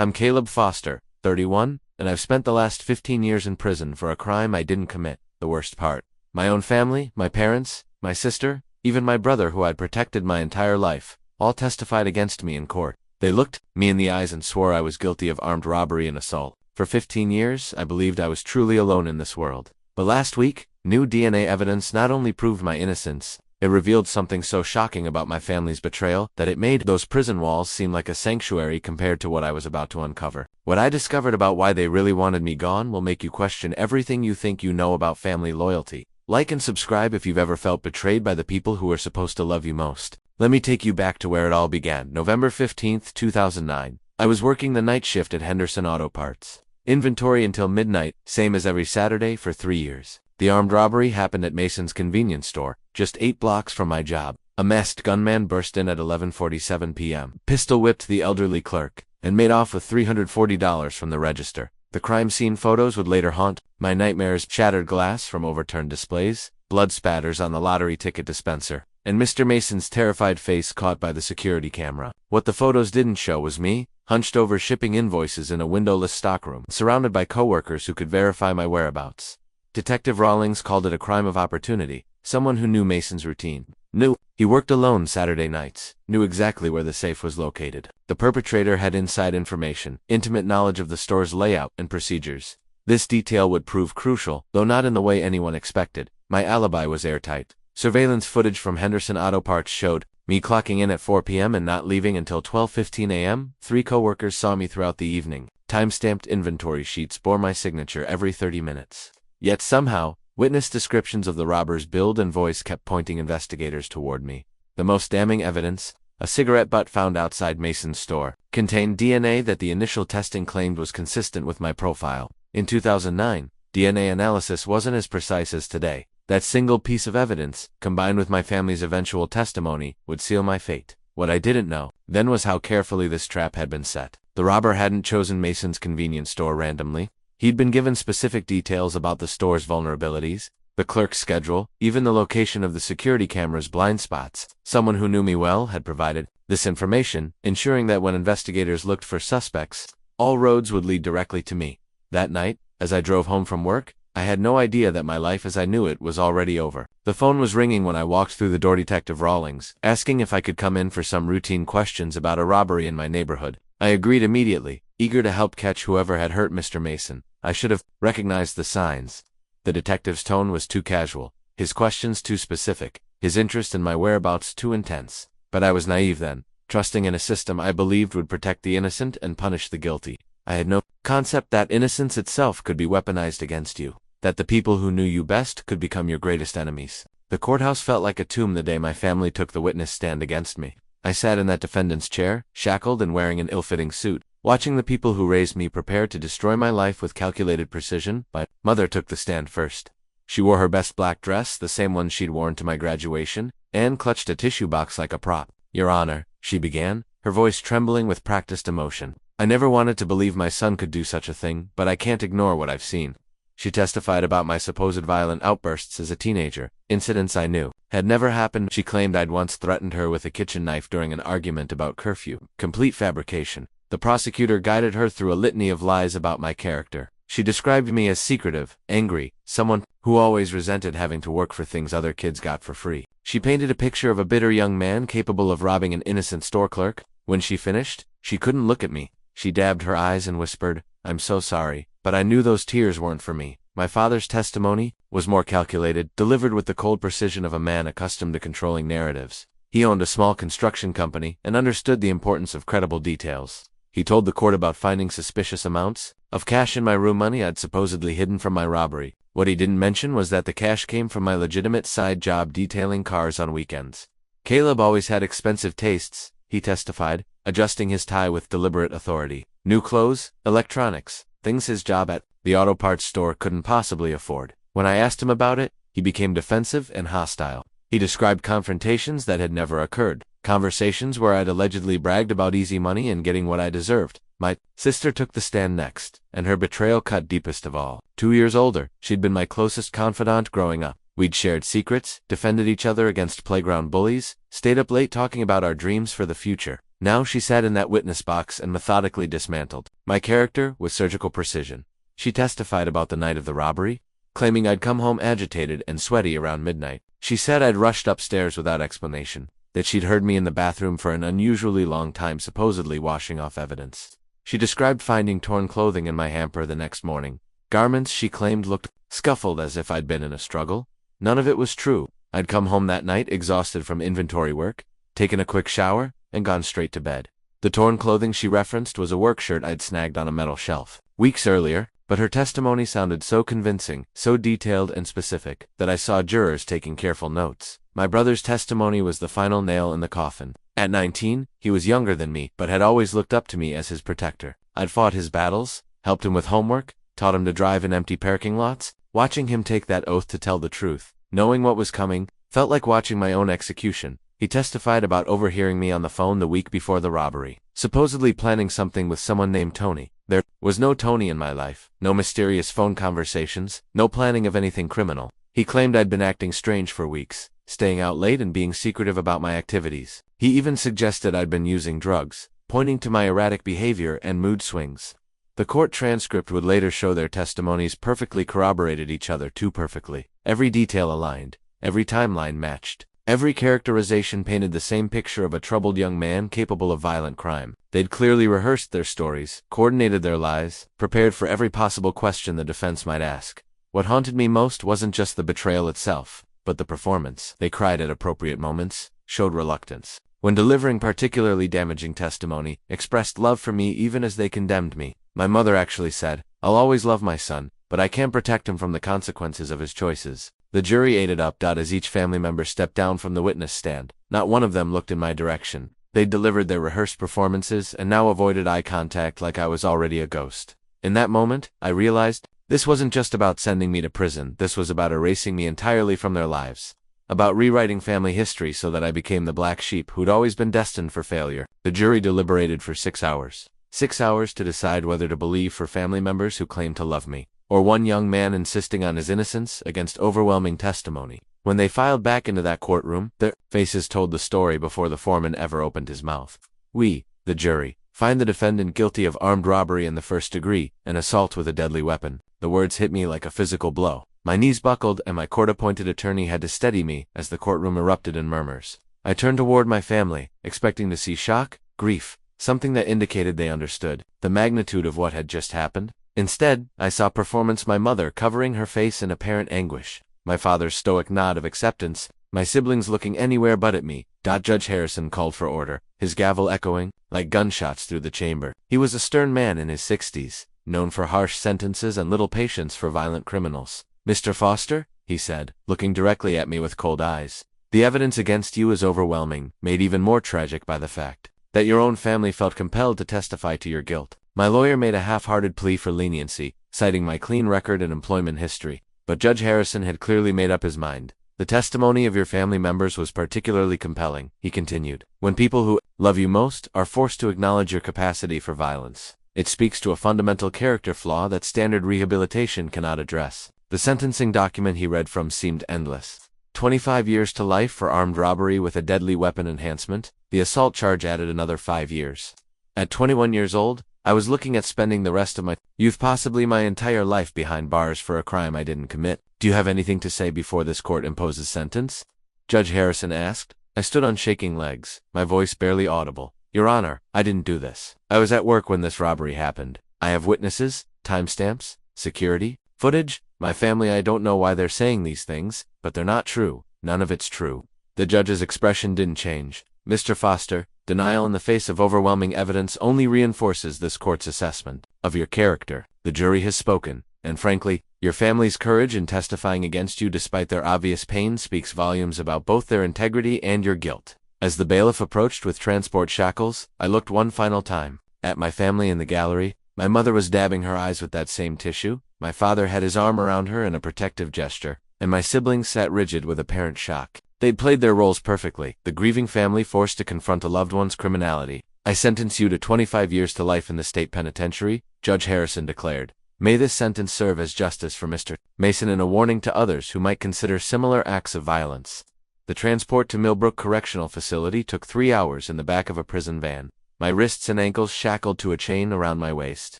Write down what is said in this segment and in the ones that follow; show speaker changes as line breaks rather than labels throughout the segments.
I'm Caleb Foster, 31, and I've spent the last 15 years in prison for a crime I didn't commit. The worst part. My own family, my parents, my sister, even my brother who I'd protected my entire life, all testified against me in court. They looked me in the eyes and swore I was guilty of armed robbery and assault. For 15 years, I believed I was truly alone in this world. But last week, new DNA evidence not only proved my innocence, it revealed something so shocking about my family's betrayal that it made those prison walls seem like a sanctuary compared to what I was about to uncover. What I discovered about why they really wanted me gone will make you question everything you think you know about family loyalty. Like and subscribe if you've ever felt betrayed by the people who are supposed to love you most. Let me take you back to where it all began. November 15th, 2009. I was working the night shift at Henderson Auto Parts. Inventory until midnight, same as every Saturday for 3 years. The armed robbery happened at Mason's convenience store, just 8 blocks from my job. A masked gunman burst in at 11:47 p.m., pistol-whipped the elderly clerk, and made off with $340 from the register. The crime scene photos would later haunt my nightmares: shattered glass from overturned displays, blood spatters on the lottery ticket dispenser, and Mr. Mason's terrified face caught by the security camera. What the photos didn't show was me, hunched over shipping invoices in a windowless stockroom, surrounded by coworkers who could verify my whereabouts. Detective Rawlings called it a crime of opportunity. Someone who knew Mason's routine. Knew he worked alone Saturday nights, knew exactly where the safe was located. The perpetrator had inside information, intimate knowledge of the store's layout and procedures. This detail would prove crucial, though not in the way anyone expected. My alibi was airtight. Surveillance footage from Henderson Auto Parts showed me clocking in at 4 p.m. and not leaving until 12:15 a.m. 3 coworkers saw me throughout the evening. Time-stamped inventory sheets bore my signature every 30 minutes. Yet somehow, witness descriptions of the robber's build and voice kept pointing investigators toward me. The most damning evidence, a cigarette butt found outside Mason's store, contained DNA that the initial testing claimed was consistent with my profile. In 2009, DNA analysis wasn't as precise as today. That single piece of evidence, combined with my family's eventual testimony, would seal my fate. What I didn't know then was how carefully this trap had been set. The robber hadn't chosen Mason's convenience store randomly. He'd been given specific details about the store's vulnerabilities, the clerk's schedule, even the location of the security camera's blind spots. Someone who knew me well had provided this information, ensuring that when investigators looked for suspects, all roads would lead directly to me. That night, as I drove home from work, I had no idea that my life as I knew it was already over. The phone was ringing when I walked through the door. Detective Rawlings, asking if I could come in for some routine questions about a robbery in my neighborhood. I agreed immediately, eager to help catch whoever had hurt Mr. Mason. I should have recognized the signs. The detective's tone was too casual, his questions too specific, his interest in my whereabouts too intense. But I was naive then, trusting in a system I believed would protect the innocent and punish the guilty. I had no concept that innocence itself could be weaponized against you, that the people who knew you best could become your greatest enemies. The courthouse felt like a tomb the day my family took the witness stand against me. I sat in that defendant's chair, shackled and wearing an ill-fitting suit, watching the people who raised me prepare to destroy my life with calculated precision. My mother took the stand first. She wore her best black dress, the same one she'd worn to my graduation, and clutched a tissue box like a prop. "Your Honor," she began, her voice trembling with practiced emotion. "I never wanted to believe my son could do such a thing, but I can't ignore what I've seen." She testified about my supposed violent outbursts as a teenager, incidents I knew had never happened. She claimed I'd once threatened her with a kitchen knife during an argument about curfew. Complete fabrication. The prosecutor guided her through a litany of lies about my character. She described me as secretive, angry, someone who always resented having to work for things other kids got for free. She painted a picture of a bitter young man capable of robbing an innocent store clerk. When she finished, she couldn't look at me. She dabbed her eyes and whispered, "I'm so sorry," but I knew those tears weren't for me. My father's testimony was more calculated, delivered with the cold precision of a man accustomed to controlling narratives. He owned a small construction company and understood the importance of credible details. He told the court about finding suspicious amounts of cash in my room, money I'd supposedly hidden from my robbery. What he didn't mention was that the cash came from my legitimate side job detailing cars on weekends. Caleb always had expensive tastes, he testified, adjusting his tie with deliberate authority. New clothes, electronics, things his job at the auto parts store couldn't possibly afford. When I asked him about it, he became defensive and hostile. He described confrontations that had never occurred, conversations where I'd allegedly bragged about easy money and getting what I deserved. My sister took the stand next, and her betrayal cut deepest of all. 2 years older, she'd been my closest confidant growing up. We'd shared secrets, defended each other against playground bullies, stayed up late talking about our dreams for the future. Now she sat in that witness box and methodically dismantled my character with surgical precision. She testified about the night of the robbery, claiming I'd come home agitated and sweaty around midnight. She said I'd rushed upstairs without explanation, that she'd heard me in the bathroom for an unusually long time supposedly washing off evidence. She described finding torn clothing in my hamper the next morning, garments she claimed looked scuffled as if I'd been in a struggle. None of it was true. I'd come home that night exhausted from inventory work, taken a quick shower, and gone straight to bed. The torn clothing she referenced was a work shirt I'd snagged on a metal shelf weeks earlier, but her testimony sounded so convincing, so detailed and specific, that I saw jurors taking careful notes. My brother's testimony was the final nail in the coffin. At 19, he was younger than me, but had always looked up to me as his protector. I'd fought his battles, helped him with homework, taught him to drive in empty parking lots. Watching him take that oath to tell the truth, knowing what was coming, felt like watching my own execution. He testified about overhearing me on the phone the week before the robbery, supposedly planning something with someone named Tony. There was no Tony in my life, no mysterious phone conversations, no planning of anything criminal. He claimed I'd been acting strange for weeks, staying out late and being secretive about my activities. He even suggested I'd been using drugs, pointing to my erratic behavior and mood swings. The court transcript would later show their testimonies perfectly corroborated each other too perfectly. Every detail aligned, every timeline matched. Every characterization painted the same picture of a troubled young man capable of violent crime. They'd clearly rehearsed their stories, coordinated their lies, prepared for every possible question the defense might ask. What haunted me most wasn't just the betrayal itself, but the performance. They cried at appropriate moments, showed reluctance when delivering particularly damaging testimony, expressed love for me even as they condemned me. My mother actually said, "I'll always love my son, but I can't protect him from the consequences of his choices." The jury ate it up. As each family member stepped down from the witness stand, not one of them looked in my direction. They'd delivered their rehearsed performances and now avoided eye contact like I was already a ghost. In that moment, I realized, this wasn't just about sending me to prison, this was about erasing me entirely from their lives. About rewriting family history so that I became the black sheep who'd always been destined for failure. The jury deliberated for 6 hours. 6 hours to decide whether to believe for family members who claimed to love me, or one young man insisting on his innocence against overwhelming testimony. When they filed back into that courtroom, their faces told the story before the foreman ever opened his mouth. We, the jury, find the defendant guilty of armed robbery in the first degree and assault with a deadly weapon. The words hit me like a physical blow. My knees buckled and my court-appointed attorney had to steady me as the courtroom erupted in murmurs. I turned toward my family, expecting to see shock, grief, something that indicated they understood the magnitude of what had just happened. Instead, I saw performance: my mother covering her face in apparent anguish, my father's stoic nod of acceptance, my siblings looking anywhere but at me. Judge Harrison called for order, his gavel echoing like gunshots through the chamber. He was a stern man in his 60s, known for harsh sentences and little patience for violent criminals. "Mr. Foster," he said, looking directly at me with cold eyes, "the evidence against you is overwhelming, made even more tragic by the fact that your own family felt compelled to testify to your guilt." My lawyer made a half-hearted plea for leniency, citing my clean record and employment history, but Judge Harrison had clearly made up his mind. "The testimony of your family members was particularly compelling," he continued. "When people who love you most are forced to acknowledge your capacity for violence, it speaks to a fundamental character flaw that standard rehabilitation cannot address." The sentencing document he read from seemed endless. 25 years to life for armed robbery with a deadly weapon enhancement. The assault charge added another 5 years. At 21 years old, I was looking at spending the rest of my youth, possibly my entire life, behind bars for a crime I didn't commit. "Do you have anything to say before this court imposes sentence?" Judge Harrison asked. I stood on shaking legs, my voice barely audible. "Your Honor, I didn't do this. I was at work when this robbery happened. I have witnesses, timestamps, security, footage. My family, I don't know why they're saying these things, but they're not true. None of it's true." The judge's expression didn't change. "Mr. Foster, denial in the face of overwhelming evidence only reinforces this court's assessment of your character. The jury has spoken, and frankly, your family's courage in testifying against you despite their obvious pain speaks volumes about both their integrity and your guilt." As the bailiff approached with transport shackles, I looked one final time at my family in the gallery. My mother was dabbing her eyes with that same tissue. My father had his arm around her in a protective gesture, and my siblings sat rigid with apparent shock. They'd played their roles perfectly, the grieving family forced to confront a loved one's criminality. "I sentence you to 25 years to life in the state penitentiary," Judge Harrison declared. "May this sentence serve as justice for Mr. Mason and a warning to others who might consider similar acts of violence." The transport to Millbrook Correctional Facility took 3 hours in the back of a prison van, my wrists and ankles shackled to a chain around my waist.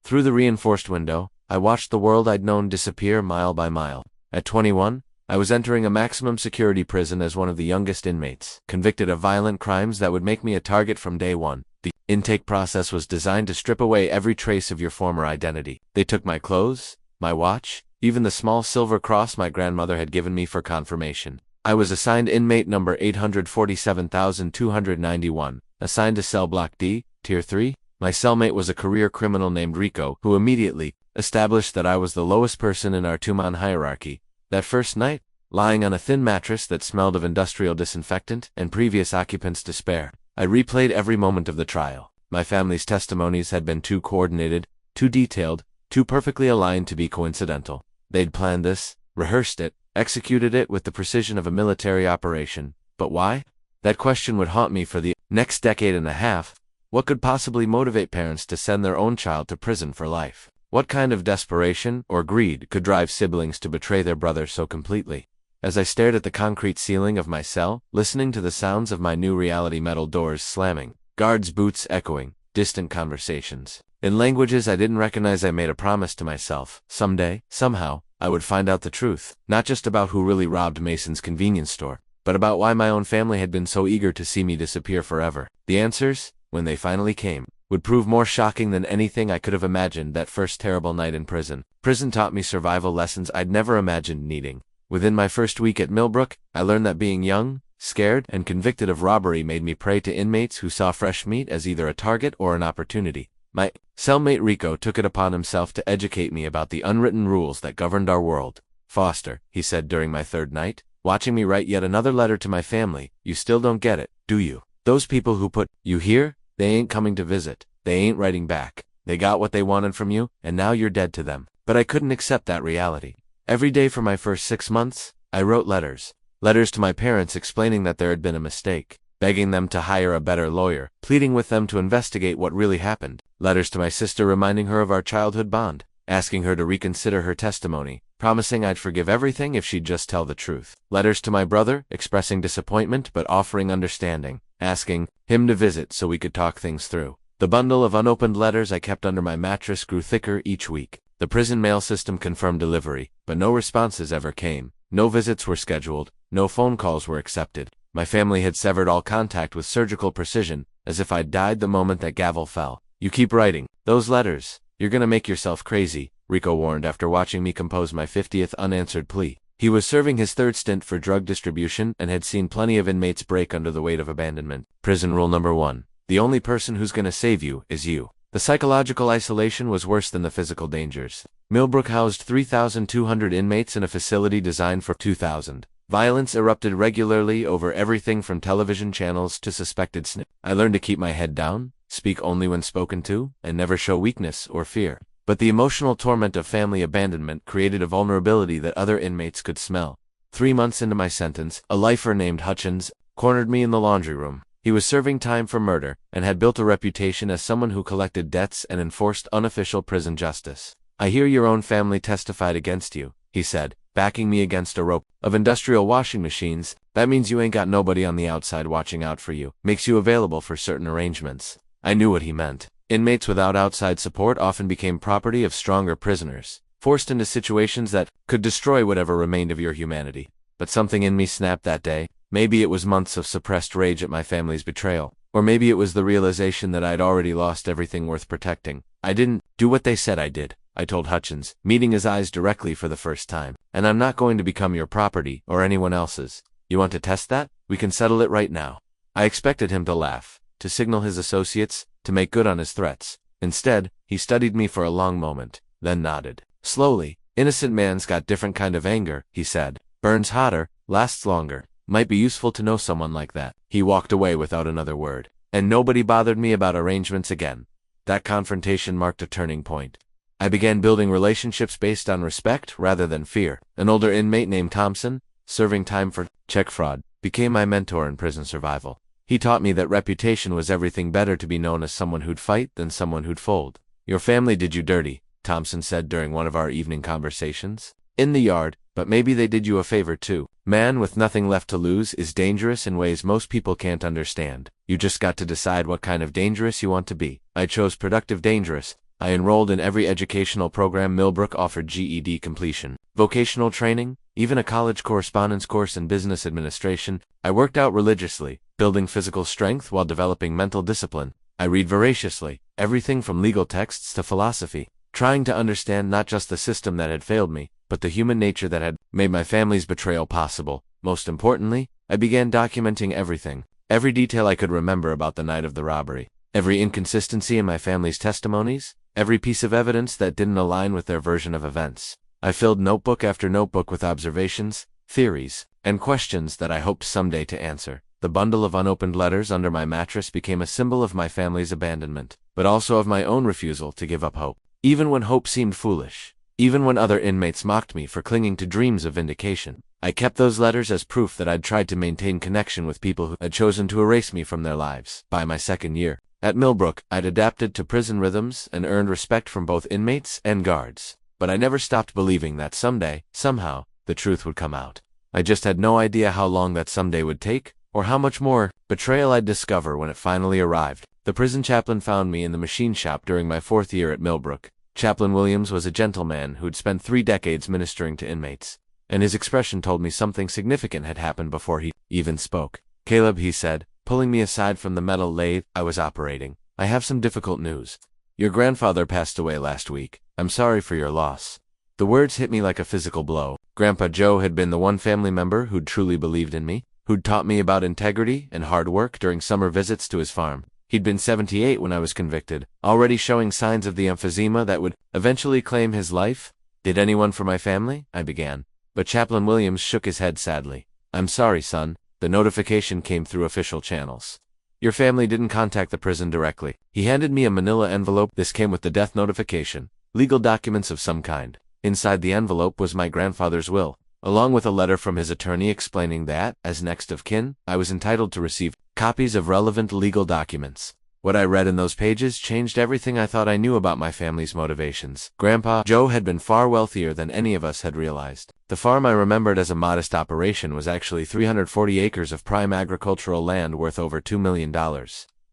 Through the reinforced window, I watched the world I'd known disappear mile by mile. At 21, I was entering a maximum security prison as one of the youngest inmates, convicted of violent crimes that would make me a target from day one. The intake process was designed to strip away every trace of your former identity. They took my clothes, my watch, even the small silver cross my grandmother had given me for confirmation. I was assigned inmate number 847,291, assigned to cell block D, tier 3. My cellmate was a career criminal named Rico, who immediately established that I was the lowest person in our two-man hierarchy. That first night, lying on a thin mattress that smelled of industrial disinfectant and previous occupants' despair, I replayed every moment of the trial. My family's testimonies had been too coordinated, too detailed, too perfectly aligned to be coincidental. They'd planned this, rehearsed it, executed it with the precision of a military operation. But why? That question would haunt me for the next decade and a half. What could possibly motivate parents to send their own child to prison for life? What kind of desperation or greed could drive siblings to betray their brother so completely? As I stared at the concrete ceiling of my cell, listening to the sounds of my new reality, metal doors slamming, guards' boots echoing, distant conversations in languages I didn't recognize, I made a promise to myself. Someday, somehow, I would find out the truth, not just about who really robbed Mason's convenience store, but about why my own family had been so eager to see me disappear forever. The answers, when they finally came, would prove more shocking than anything I could have imagined that first terrible night in prison. Prison taught me survival lessons I'd never imagined needing. Within my first week at Millbrook, I learned that being young, scared, and convicted of robbery made me prey to inmates who saw fresh meat as either a target or an opportunity. My cellmate Rico took it upon himself to educate me about the unwritten rules that governed our world. "Foster," he said during my third night, watching me write yet another letter to my family, "you still don't get it, do you? Those people who put you here, they ain't coming to visit. They ain't writing back. They got what they wanted from you, and now you're dead to them." But I couldn't accept that reality. Every day for my first 6 months, I wrote letters to my parents explaining that there had been a mistake, begging them to hire a better lawyer, pleading with them to investigate what really happened. Letters to my sister reminding her of our childhood bond, asking her to reconsider her testimony, promising I'd forgive everything if she'd just tell the truth. Letters to my brother, expressing disappointment but offering understanding, asking him to visit so we could talk things through. The bundle of unopened letters I kept under my mattress grew thicker each week. The prison mail system confirmed delivery, but no responses ever came. No visits were scheduled, no phone calls were accepted. My family had severed all contact with surgical precision, as if I'd died the moment that gavel fell. "You keep writing those letters, you're gonna make yourself crazy," Rico warned after watching me compose my 50th unanswered plea. He was serving his third stint for drug distribution and had seen plenty of inmates break under the weight of abandonment. Prison rule number 1. The only person who's gonna save you is you. The psychological isolation was worse than the physical dangers. Millbrook housed 3,200 inmates in a facility designed for 2,000. Violence erupted regularly over everything from television channels to suspected snitches. I learned to keep my head down, speak only when spoken to, and never show weakness or fear. But the emotional torment of family abandonment created a vulnerability that other inmates could smell. 3 months into my sentence, a lifer named Hutchins cornered me in the laundry room. He was serving time for murder, and had built a reputation as someone who collected debts and enforced unofficial prison justice. "I hear your own family testified against you," he said, backing me against a rope of industrial washing machines. "That means you ain't got nobody on the outside watching out for you. Makes you available for certain arrangements." I knew what he meant. Inmates without outside support often became property of stronger prisoners, forced into situations that could destroy whatever remained of your humanity. But something in me snapped that day. Maybe it was months of suppressed rage at my family's betrayal, or maybe it was the realization that I'd already lost everything worth protecting. "I didn't do what they said I did," I told Hutchins, meeting his eyes directly for the first time. "And I'm not going to become your property or anyone else's. You want to test that? We can settle it right now." I expected him to laugh, to signal his associates, to make good on his threats. Instead, he studied me for a long moment, then nodded. Slowly, "Innocent man's got different kind of anger," he said. "Burns hotter, lasts longer. Might be useful to know someone like that." He walked away without another word, and nobody bothered me about arrangements again. That confrontation marked a turning point. I began building relationships based on respect rather than fear. An older inmate named Thompson, serving time for check fraud, became my mentor in prison survival. He taught me that reputation was everything, better to be known as someone who'd fight than someone who'd fold. "Your family did you dirty," Thompson said during one of our evening conversations. In the yard, But maybe they did you a favor too. Man with nothing left to lose is dangerous in ways most people can't understand. You just got to decide what kind of dangerous you want to be. I chose productive dangerous. I enrolled in every educational program Millbrook offered: GED completion, vocational training, even a college correspondence course in business administration. I worked out religiously, building physical strength while developing mental discipline. I read voraciously, everything from legal texts to philosophy, trying to understand not just the system that had failed me, but the human nature that had made my family's betrayal possible. Most importantly, I began documenting everything, every detail I could remember about the night of the robbery, every inconsistency in my family's testimonies, every piece of evidence that didn't align with their version of events. I filled notebook after notebook with observations, theories, and questions that I hoped someday to answer. The bundle of unopened letters under my mattress became a symbol of my family's abandonment, but also of my own refusal to give up hope. Even when hope seemed foolish, even when other inmates mocked me for clinging to dreams of vindication, I kept those letters as proof that I'd tried to maintain connection with people who had chosen to erase me from their lives. By my second year at Millbrook, I'd adapted to prison rhythms and earned respect from both inmates and guards. But I never stopped believing that someday, somehow, the truth would come out. I just had no idea how long that someday would take, or how much more betrayal I'd discover when it finally arrived. The prison chaplain found me in the machine shop during my 4th year at Millbrook. Chaplain Williams was a gentleman who'd spent 3 decades ministering to inmates, and his expression told me something significant had happened before he even spoke. "Caleb," he said, pulling me aside from the metal lathe I was operating, "I have some difficult news. Your grandfather passed away last week. I'm sorry for your loss." The words hit me like a physical blow. Grandpa Joe had been the one family member who'd truly believed in me, who'd taught me about integrity and hard work during summer visits to his farm. He'd been 78 when I was convicted, already showing signs of the emphysema that would eventually claim his life. "Did anyone for my family?" I began. But Chaplain Williams shook his head sadly. "I'm sorry, son. The notification came through official channels. Your family didn't contact the prison directly." He handed me a manila envelope. This came with the death notification, legal documents of some kind. Inside the envelope was my grandfather's will, along with a letter from his attorney explaining that, as next of kin, I was entitled to receive copies of relevant legal documents. What I read in those pages changed everything I thought I knew about my family's motivations. Grandpa Joe had been far wealthier than any of us had realized. The farm I remembered as a modest operation was actually 340 acres of prime agricultural land worth over $2 million.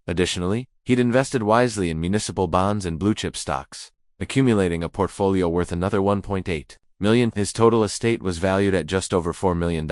Additionally, he'd invested wisely in municipal bonds and blue-chip stocks, accumulating a portfolio worth another $1.8 million. His total estate was valued at just over $4 million,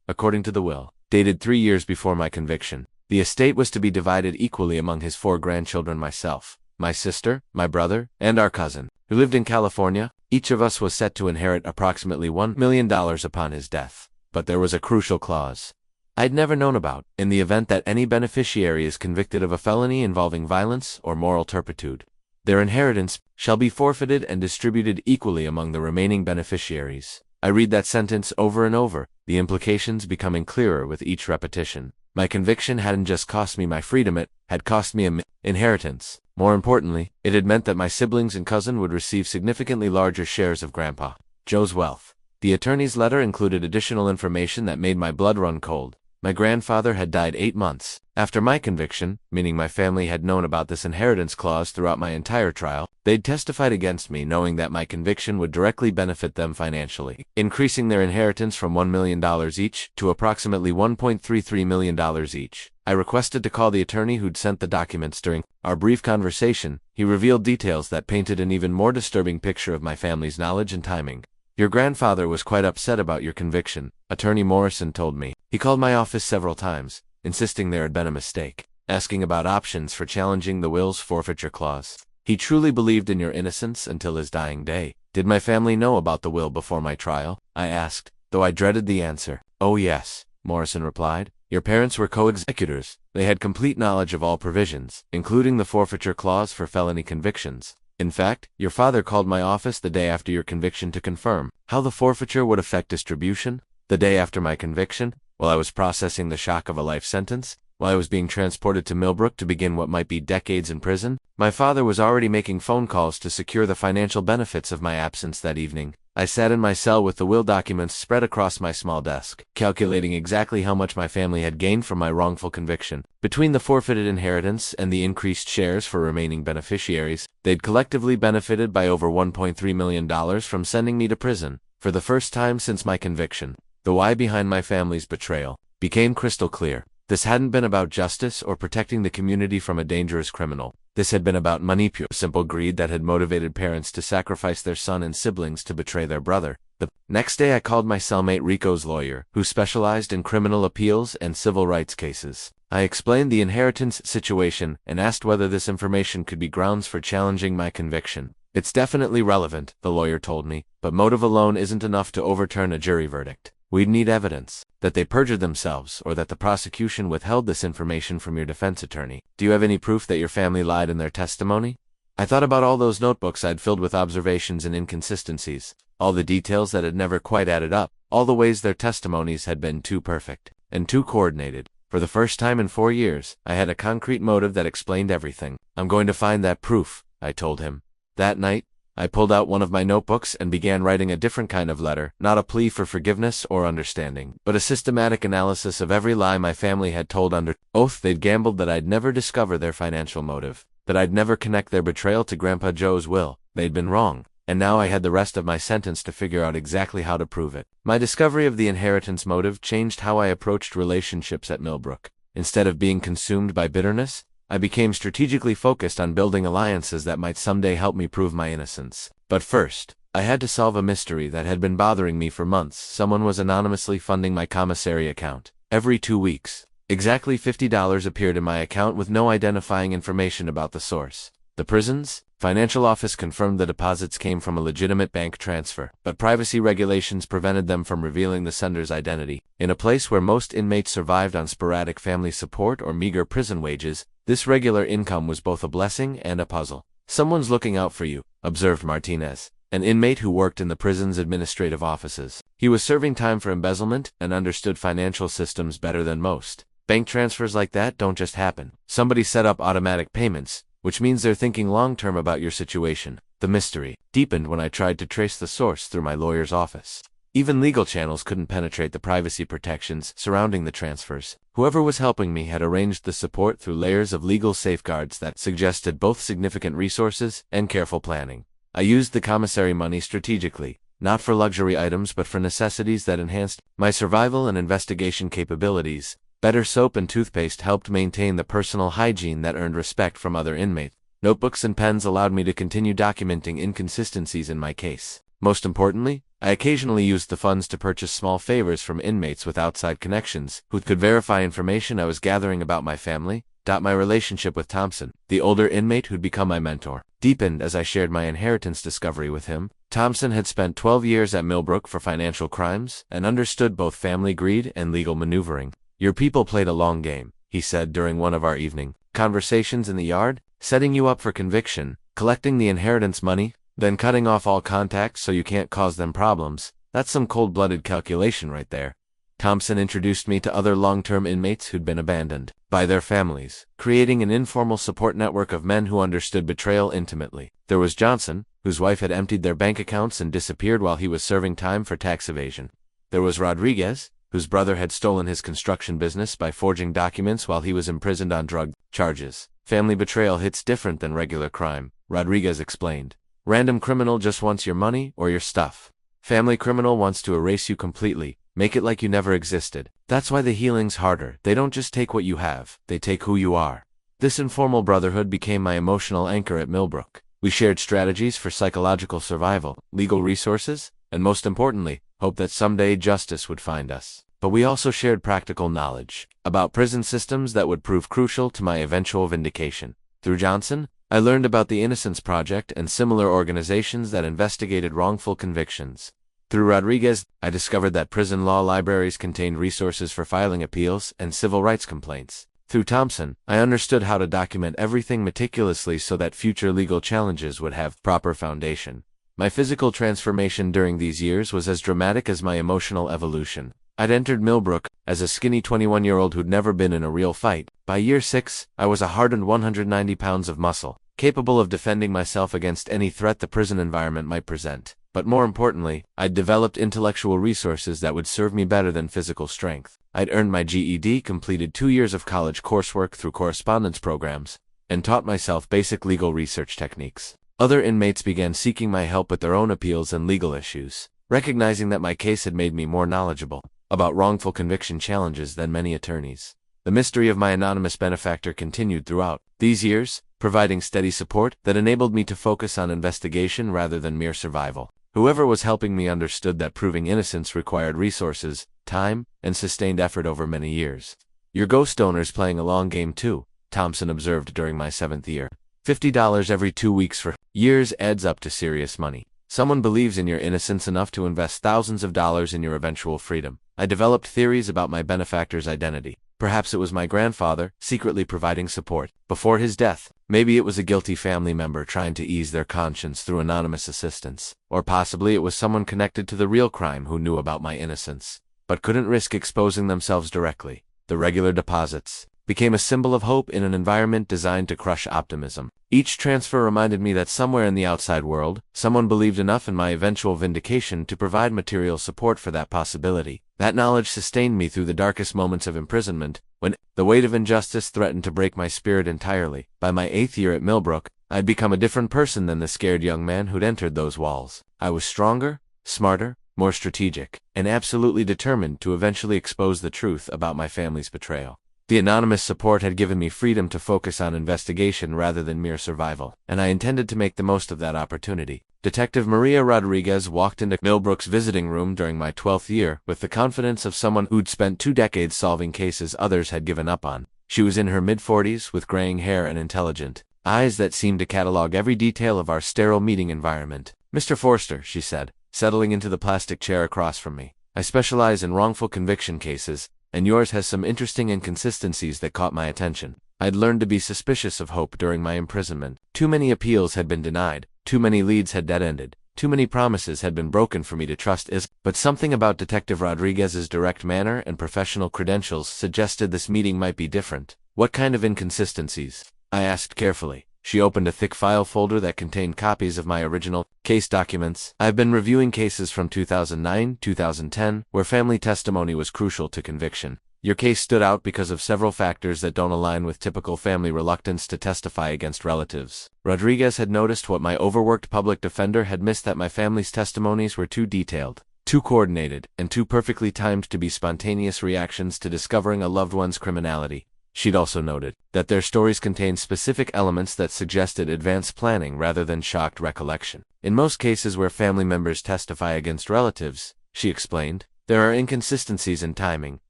according to the will, dated 3 years before my conviction. The estate was to be divided equally among his 4 grandchildren, myself, my sister, my brother, and our cousin, who lived in California. Each of us was set to inherit approximately $1 million upon his death. But there was a crucial clause I'd never known about. In the event that any beneficiary is convicted of a felony involving violence or moral turpitude, their inheritance shall be forfeited and distributed equally among the remaining beneficiaries. I read that sentence over and over, the implications becoming clearer with each repetition. My conviction hadn't just cost me my freedom, it had cost me an inheritance. More importantly, it had meant that my siblings and cousin would receive significantly larger shares of Grandpa Joe's wealth. The attorney's letter included additional information that made my blood run cold. My grandfather had died 8 months after my conviction, meaning my family had known about this inheritance clause throughout my entire trial. They'd testified against me knowing that my conviction would directly benefit them financially, increasing their inheritance from $1 million each to approximately $1.33 million each. I requested to call the attorney who'd sent the documents. During our brief conversation, he revealed details that painted an even more disturbing picture of my family's knowledge and timing. "Your grandfather was quite upset about your conviction," Attorney Morrison told me. "He called my office several times, insisting there had been a mistake, asking about options for challenging the will's forfeiture clause. He truly believed in your innocence until his dying day." "Did my family know about the will before my trial?" I asked, though I dreaded the answer. "Oh yes," Morrison replied. "Your parents were co-executors. They had complete knowledge of all provisions, including the forfeiture clause for felony convictions. In fact, your father called my office the day after your conviction to confirm how the forfeiture would affect distribution." The day after my conviction, while I was processing the shock of a life sentence, while I was being transported to Millbrook to begin what might be decades in prison, my father was already making phone calls to secure the financial benefits of my absence that evening. I sat in my cell with the will documents spread across my small desk, calculating exactly how much my family had gained from my wrongful conviction. Between the forfeited inheritance and the increased shares for remaining beneficiaries, they'd collectively benefited by over $1.3 million from sending me to prison. For the first time since my conviction, the why behind my family's betrayal became crystal clear. This hadn't been about justice or protecting the community from a dangerous criminal. This had been about money, pure simple greed that had motivated parents to sacrifice their son and siblings to betray their brother. The next day I called my cellmate Rico's lawyer, who specialized in criminal appeals and civil rights cases. I explained the inheritance situation and asked whether this information could be grounds for challenging my conviction. It's definitely relevant, the lawyer told me, but motive alone isn't enough to overturn a jury verdict. We'd need evidence that they perjured themselves or that the prosecution withheld this information from your defense attorney. Do you have any proof that your family lied in their testimony? I thought about all those notebooks I'd filled with observations and inconsistencies, all the details that had never quite added up, all the ways their testimonies had been too perfect and too coordinated. For the first time in 4 years, I had a concrete motive that explained everything. I'm going to find that proof, I told him. That night, I pulled out one of my notebooks and began writing a different kind of letter, not a plea for forgiveness or understanding, but a systematic analysis of every lie my family had told under oath. They'd gambled that I'd never discover their financial motive, that I'd never connect their betrayal to Grandpa Joe's will. They'd been wrong, and now I had the rest of my sentence to figure out exactly how to prove it. My discovery of the inheritance motive changed how I approached relationships at Millbrook. Instead of being consumed by bitterness, I became strategically focused on building alliances that might someday help me prove my innocence. But first, I had to solve a mystery that had been bothering me for months. Someone was anonymously funding my commissary account. Every 2 weeks, exactly $50 appeared in my account with no identifying information about the source. The prison's financial office confirmed the deposits came from a legitimate bank transfer, but privacy regulations prevented them from revealing the sender's identity. In a place where most inmates survived on sporadic family support or meager prison wages, this regular income was both a blessing and a puzzle. Someone's looking out for you, observed Martinez, an inmate who worked in the prison's administrative offices. He was serving time for embezzlement and understood financial systems better than most. Bank transfers like that don't just happen. Somebody set up automatic payments, which means they're thinking long-term about your situation. The mystery deepened when I tried to trace the source through my lawyer's office. Even legal channels couldn't penetrate the privacy protections surrounding the transfers. Whoever was helping me had arranged the support through layers of legal safeguards that suggested both significant resources and careful planning. I used the commissary money strategically, not for luxury items but for necessities that enhanced my survival and investigation capabilities. Better soap and toothpaste helped maintain the personal hygiene that earned respect from other inmates. Notebooks and pens allowed me to continue documenting inconsistencies in my case. Most importantly, I occasionally used the funds to purchase small favors from inmates with outside connections who could verify information I was gathering about my family. My relationship with Thompson, the older inmate who'd become my mentor, deepened as I shared my inheritance discovery with him. Thompson had spent 12 years at Millbrook for financial crimes and understood both family greed and legal maneuvering. Your people played a long game, he said during one of our evening conversations in the yard, setting you up for conviction, collecting the inheritance money, then cutting off all contacts so you can't cause them problems. That's some cold-blooded calculation right there. Thompson introduced me to other long-term inmates who'd been abandoned by their families, creating an informal support network of men who understood betrayal intimately. There was Johnson, whose wife had emptied their bank accounts and disappeared while he was serving time for tax evasion. There was Rodriguez, whose brother had stolen his construction business by forging documents while he was imprisoned on drug charges. Family betrayal hits different than regular crime, Rodriguez explained. Random criminal just wants your money or your stuff. Family criminal wants to erase you completely, make it like you never existed. That's why the healing's harder. They don't just take what you have, they take who you are. This informal brotherhood became my emotional anchor at Millbrook. We shared strategies for psychological survival, legal resources, and most importantly, hope that someday justice would find us. But we also shared practical knowledge about prison systems that would prove crucial to my eventual vindication. Through Johnson, I learned about the Innocence Project and similar organizations that investigated wrongful convictions. Through Rodriguez, I discovered that prison law libraries contained resources for filing appeals and civil rights complaints. Through Thompson, I understood how to document everything meticulously so that future legal challenges would have proper foundation. My physical transformation during these years was as dramatic as my emotional evolution. I'd entered Millbrook as a skinny 21-year-old who'd never been in a real fight. By year 6, I was a hardened 190 pounds of muscle, capable of defending myself against any threat the prison environment might present. But more importantly, I'd developed intellectual resources that would serve me better than physical strength. I'd earned my GED, completed 2 years of college coursework through correspondence programs, and taught myself basic legal research techniques. Other inmates began seeking my help with their own appeals and legal issues. recognizing that my case had made me more knowledgeable about wrongful conviction challenges than many attorneys. The mystery of my anonymous benefactor continued throughout these years, providing steady support that enabled me to focus on investigation rather than mere survival. Whoever was helping me understood that proving innocence required resources, time, and sustained effort over many years. Your ghost owner's playing a long game too, Thompson observed during my 7th year. $50 every 2 weeks for years adds up to serious money. Someone believes in your innocence enough to invest thousands of dollars in your eventual freedom. I developed theories about my benefactor's identity. Perhaps it was my grandfather, secretly providing support before his death. Maybe it was a guilty family member trying to ease their conscience through anonymous assistance. Or possibly it was someone connected to the real crime who knew about my innocence, but couldn't risk exposing themselves directly. The regular deposits became a symbol of hope in an environment designed to crush optimism. Each transfer reminded me that somewhere in the outside world, someone believed enough in my eventual vindication to provide material support for that possibility. That knowledge sustained me through the darkest moments of imprisonment, when the weight of injustice threatened to break my spirit entirely. By my 8th year at Millbrook, I'd become a different person than the scared young man who'd entered those walls. I was stronger, smarter, more strategic, and absolutely determined to eventually expose the truth about my family's betrayal. The anonymous support had given me freedom to focus on investigation rather than mere survival, and I intended to make the most of that opportunity. Detective Maria Rodriguez walked into Millbrook's visiting room during my 12th year with the confidence of someone who'd spent 2 decades solving cases others had given up on. She was in her mid-40s with graying hair and intelligent eyes that seemed to catalog every detail of our sterile meeting environment. "Mr. Forster," she said, settling into the plastic chair across from me. "I specialize in wrongful conviction cases, and yours has some interesting inconsistencies that caught my attention." I'd learned to be suspicious of hope during my imprisonment. Too many appeals had been denied, too many leads had dead-ended, too many promises had been broken for me to trust but something about Detective Rodriguez's direct manner and professional credentials suggested this meeting might be different. "What kind of inconsistencies?" I asked carefully. She opened a thick file folder that contained copies of my original case documents. I've been reviewing cases from 2009, 2010, where family testimony was crucial to conviction. Your case stood out because of several factors that don't align with typical family reluctance to testify against relatives. Rodriguez had noticed what my overworked public defender had missed, that my family's testimonies were too detailed, too coordinated, and too perfectly timed to be spontaneous reactions to discovering a loved one's criminality. She'd also noted that their stories contained specific elements that suggested advanced planning rather than shocked recollection. In most cases where family members testify against relatives, she explained, there are inconsistencies in timing,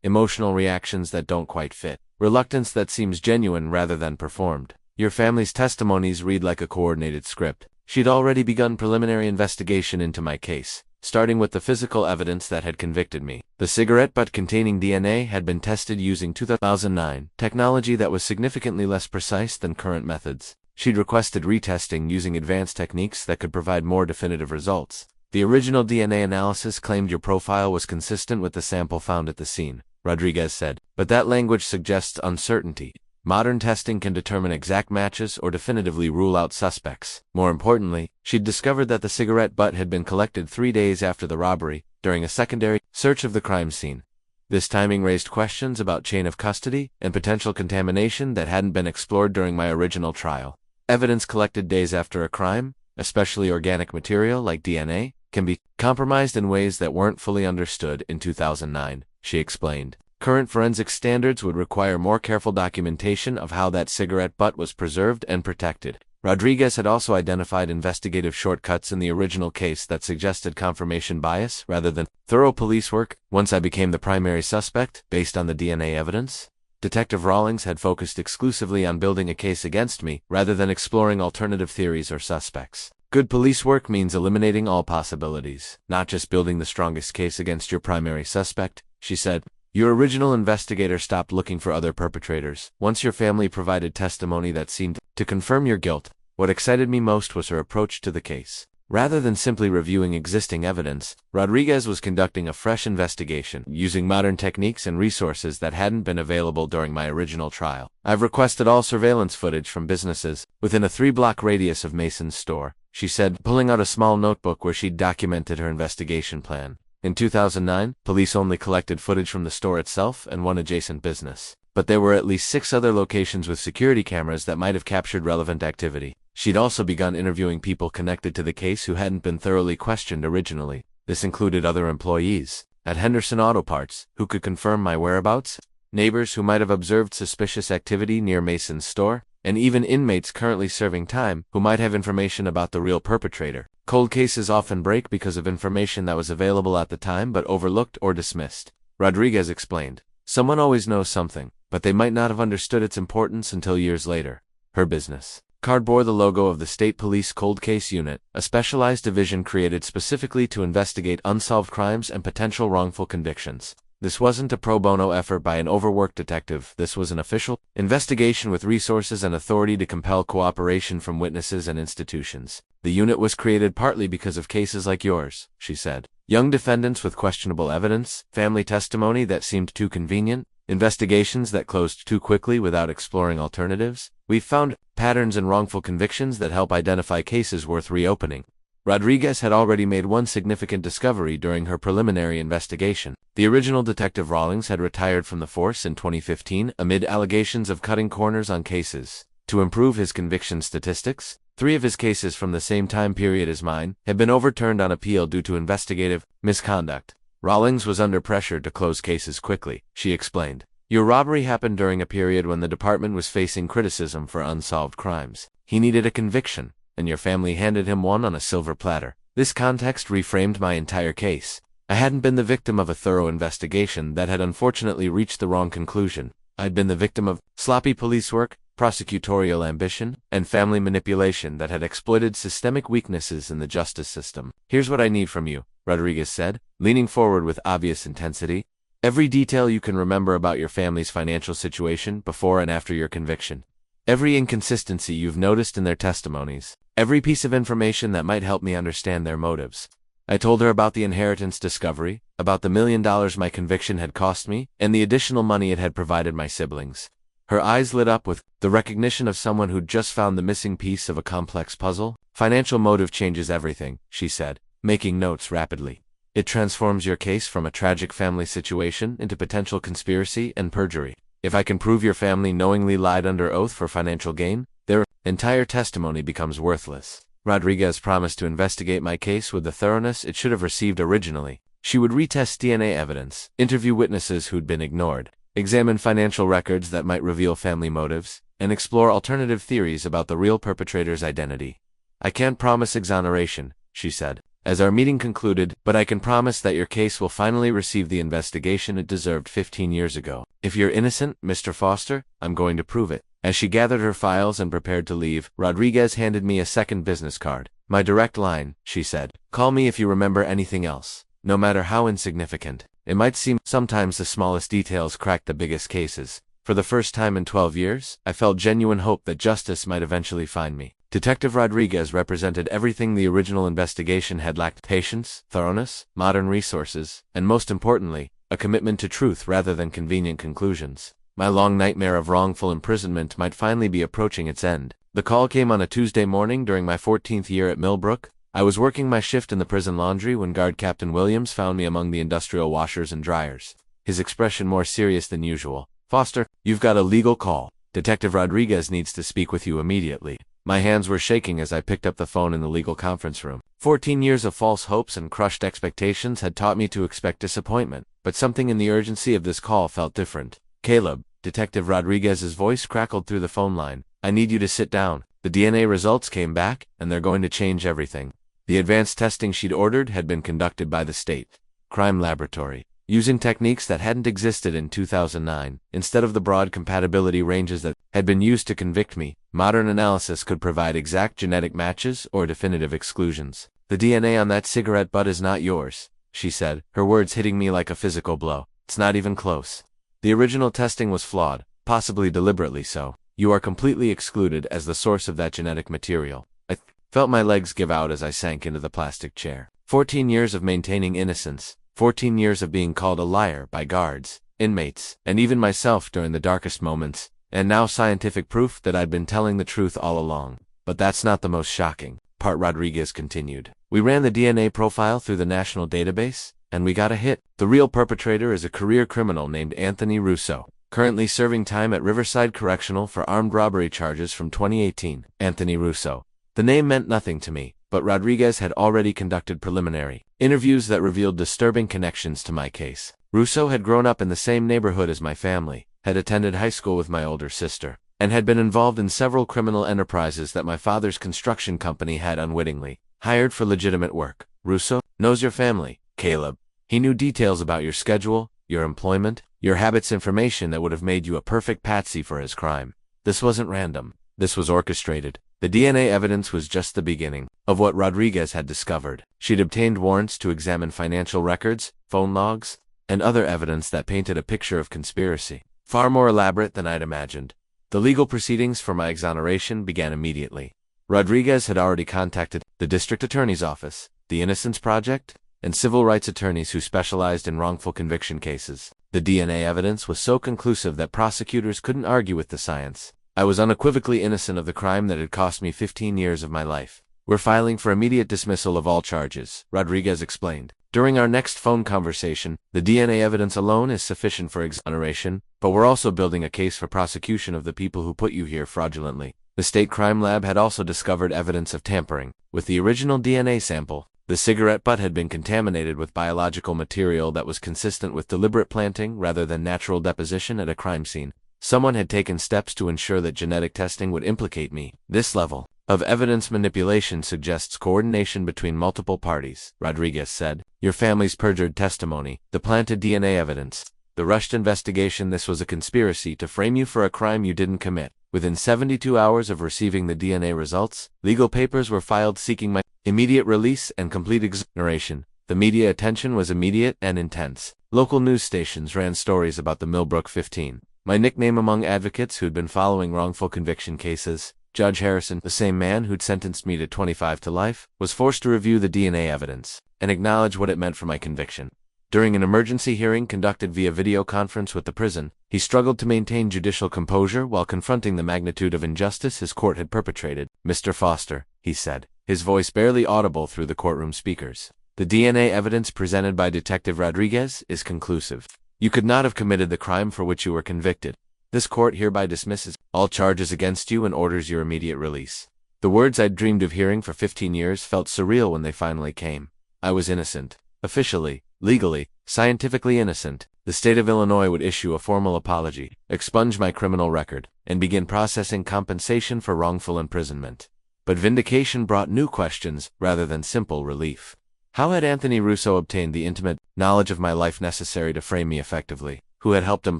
emotional reactions that don't quite fit, reluctance that seems genuine rather than performed. Your family's testimonies read like a coordinated script. She'd already begun preliminary investigation into my case, starting with the physical evidence that had convicted me. The cigarette butt containing DNA had been tested using 2009 technology that was significantly less precise than current methods. She'd requested retesting using advanced techniques that could provide more definitive results. The original DNA analysis claimed your profile was consistent with the sample found at the scene, Rodriguez said, but that language suggests uncertainty. Modern testing can determine exact matches or definitively rule out suspects. More importantly, she'd discovered that the cigarette butt had been collected 3 days after the robbery, during a secondary search of the crime scene. This timing raised questions about chain of custody and potential contamination that hadn't been explored during my original trial. Evidence collected days after a crime, especially organic material like DNA, can be compromised in ways that weren't fully understood in 2009, she explained. Current forensic standards would require more careful documentation of how that cigarette butt was preserved and protected. Rodriguez had also identified investigative shortcuts in the original case that suggested confirmation bias rather than thorough police work. Once I became the primary suspect, based on the DNA evidence, Detective Rawlings had focused exclusively on building a case against me rather than exploring alternative theories or suspects. Good police work means eliminating all possibilities, not just building the strongest case against your primary suspect, she said. Your original investigator stopped looking for other perpetrators. Once your family provided testimony that seemed to confirm your guilt, what excited me most was her approach to the case. Rather than simply reviewing existing evidence, Rodriguez was conducting a fresh investigation, using modern techniques and resources that hadn't been available during my original trial. I've requested all surveillance footage from businesses within a 3-block radius of Mason's store, she said, pulling out a small notebook where she'd documented her investigation plan. In 2009, police only collected footage from the store itself and one adjacent business. But there were at least 6 other locations with security cameras that might have captured relevant activity. She'd also begun interviewing people connected to the case who hadn't been thoroughly questioned originally. This included other employees at Henderson Auto Parts who could confirm my whereabouts, neighbors who might have observed suspicious activity near Mason's store, and even inmates currently serving time who might have information about the real perpetrator. Cold cases often break because of information that was available at the time but overlooked or dismissed, Rodriguez explained. Someone always knows something, but they might not have understood its importance until years later. Her business card bore the logo of the State Police Cold Case Unit, a specialized division created specifically to investigate unsolved crimes and potential wrongful convictions. This wasn't a pro bono effort by an overworked detective. This was an official investigation with resources and authority to compel cooperation from witnesses and institutions. The unit was created partly because of cases like yours, she said. Young defendants with questionable evidence, family testimony that seemed too convenient, investigations that closed too quickly without exploring alternatives. We've found patterns in wrongful convictions that help identify cases worth reopening. Rodriguez had already made one significant discovery during her preliminary investigation. The original Detective Rawlings had retired from the force in 2015 amid allegations of cutting corners on cases. To improve his conviction statistics, 3 of his cases from the same time period as mine had been overturned on appeal due to investigative misconduct. Rawlings was under pressure to close cases quickly, she explained. Your robbery happened during a period when the department was facing criticism for unsolved crimes. He needed a conviction, and your family handed him one on a silver platter. This context reframed my entire case. I hadn't been the victim of a thorough investigation that had unfortunately reached the wrong conclusion. I'd been the victim of sloppy police work, prosecutorial ambition, and family manipulation that had exploited systemic weaknesses in the justice system. Here's what I need from you, Rodriguez said, leaning forward with obvious intensity. Every detail you can remember about your family's financial situation before and after your conviction. Every inconsistency you've noticed in their testimonies. Every piece of information that might help me understand their motives. I told her about the inheritance discovery, about the $1 million my conviction had cost me, and the additional money it had provided my siblings. Her eyes lit up with the recognition of someone who'd just found the missing piece of a complex puzzle. Financial motive changes everything, she said, making notes rapidly. It transforms your case from a tragic family situation into potential conspiracy and perjury. If I can prove your family knowingly lied under oath for financial gain, their entire testimony becomes worthless. Rodriguez promised to investigate my case with the thoroughness it should have received originally. She would retest DNA evidence, interview witnesses who'd been ignored, examine financial records that might reveal family motives, and explore alternative theories about the real perpetrator's identity. I can't promise exoneration, she said, as our meeting concluded, but I can promise that your case will finally receive the investigation it deserved 15 years ago. If you're innocent, Mr. Foster, I'm going to prove it. As she gathered her files and prepared to leave, Rodriguez handed me a second business card. My direct line, she said. Call me if you remember anything else, no matter how insignificant. It might seem sometimes the smallest details crack the biggest cases. For the first time in 12 years, I felt genuine hope that justice might eventually find me. Detective Rodriguez represented everything the original investigation had lacked: patience, thoroughness, modern resources, and most importantly, a commitment to truth rather than convenient conclusions. My long nightmare of wrongful imprisonment might finally be approaching its end. The call came on a Tuesday morning during my 14th year at Millbrook. I was working my shift in the prison laundry when Guard Captain Williams found me among the industrial washers and dryers, his expression more serious than usual. Foster, you've got a legal call. Detective Rodriguez needs to speak with you immediately. My hands were shaking as I picked up the phone in the legal conference room. 14 years of false hopes and crushed expectations had taught me to expect disappointment, but something in the urgency of this call felt different. Caleb, Detective Rodriguez's voice crackled through the phone line. I need you to sit down. The DNA results came back, and they're going to change everything. The advanced testing she'd ordered had been conducted by the state crime laboratory, using techniques that hadn't existed in 2009. Instead of the broad compatibility ranges that had been used to convict me, modern analysis could provide exact genetic matches or definitive exclusions. The DNA on that cigarette butt is not yours, she said, her words hitting me like a physical blow. It's not even close. The original testing was flawed, possibly deliberately so. You are completely excluded as the source of that genetic material. I felt my legs give out as I sank into the plastic chair. 14 years of maintaining innocence. 14 years of being called a liar by guards, inmates, and even myself during the darkest moments, and now scientific proof that I'd been telling the truth all along. But that's not the most shocking part, Rodriguez continued. We ran the DNA profile through the national database, and we got a hit. The real perpetrator is a career criminal named Anthony Russo, currently serving time at Riverside Correctional for armed robbery charges from 2018. Anthony Russo. The name meant nothing to me, but Rodriguez had already conducted preliminary interviews that revealed disturbing connections to my case. Russo had grown up in the same neighborhood as my family, had attended high school with my older sister, and had been involved in several criminal enterprises that my father's construction company had unwittingly hired for legitimate work. Russo knows your family, Caleb. He knew details about your schedule, your employment, your habits, information that would have made you a perfect patsy for his crime. This wasn't random. This was orchestrated. The DNA evidence was just the beginning of what Rodriguez had discovered. She'd obtained warrants to examine financial records, phone logs, and other evidence that painted a picture of conspiracy, far more elaborate than I'd imagined. The legal proceedings for my exoneration began immediately. Rodriguez had already contacted the district attorney's office, the Innocence Project, and civil rights attorneys who specialized in wrongful conviction cases. The DNA evidence was so conclusive that prosecutors couldn't argue with the science. I was unequivocally innocent of the crime that had cost me 15 years of my life. We're filing for immediate dismissal of all charges, Rodriguez explained. During our next phone conversation, the DNA evidence alone is sufficient for exoneration, but we're also building a case for prosecution of the people who put you here fraudulently. The state crime lab had also discovered evidence of tampering with the original DNA sample. The cigarette butt had been contaminated with biological material that was consistent with deliberate planting rather than natural deposition at a crime scene. Someone had taken steps to ensure that genetic testing would implicate me. This level of evidence manipulation suggests coordination between multiple parties, Rodriguez said. Your family's perjured testimony, the planted DNA evidence, the rushed investigation. This was a conspiracy to frame you for a crime you didn't commit. Within 72 hours of receiving the DNA results, legal papers were filed seeking my immediate release and complete exoneration. The media attention was immediate and intense. Local news stations ran stories about the Millbrook 15. My nickname among advocates who'd been following wrongful conviction cases. Judge Harrison, the same man who'd sentenced me to 25 to life, was forced to review the DNA evidence and acknowledge what it meant for my conviction. During an emergency hearing conducted via video conference with the prison, he struggled to maintain judicial composure while confronting the magnitude of injustice his court had perpetrated. Mr. Foster, he said, his voice barely audible through the courtroom speakers. The DNA evidence presented by Detective Rodriguez is conclusive. You could not have committed the crime for which you were convicted. This court hereby dismisses all charges against you and orders your immediate release. The words I'd dreamed of hearing for 15 years felt surreal when they finally came. I was innocent. Officially, legally, scientifically innocent. The state of Illinois would issue a formal apology, expunge my criminal record, and begin processing compensation for wrongful imprisonment. But vindication brought new questions rather than simple relief. How had Anthony Russo obtained the intimate knowledge of my life necessary to frame me effectively? Who had helped him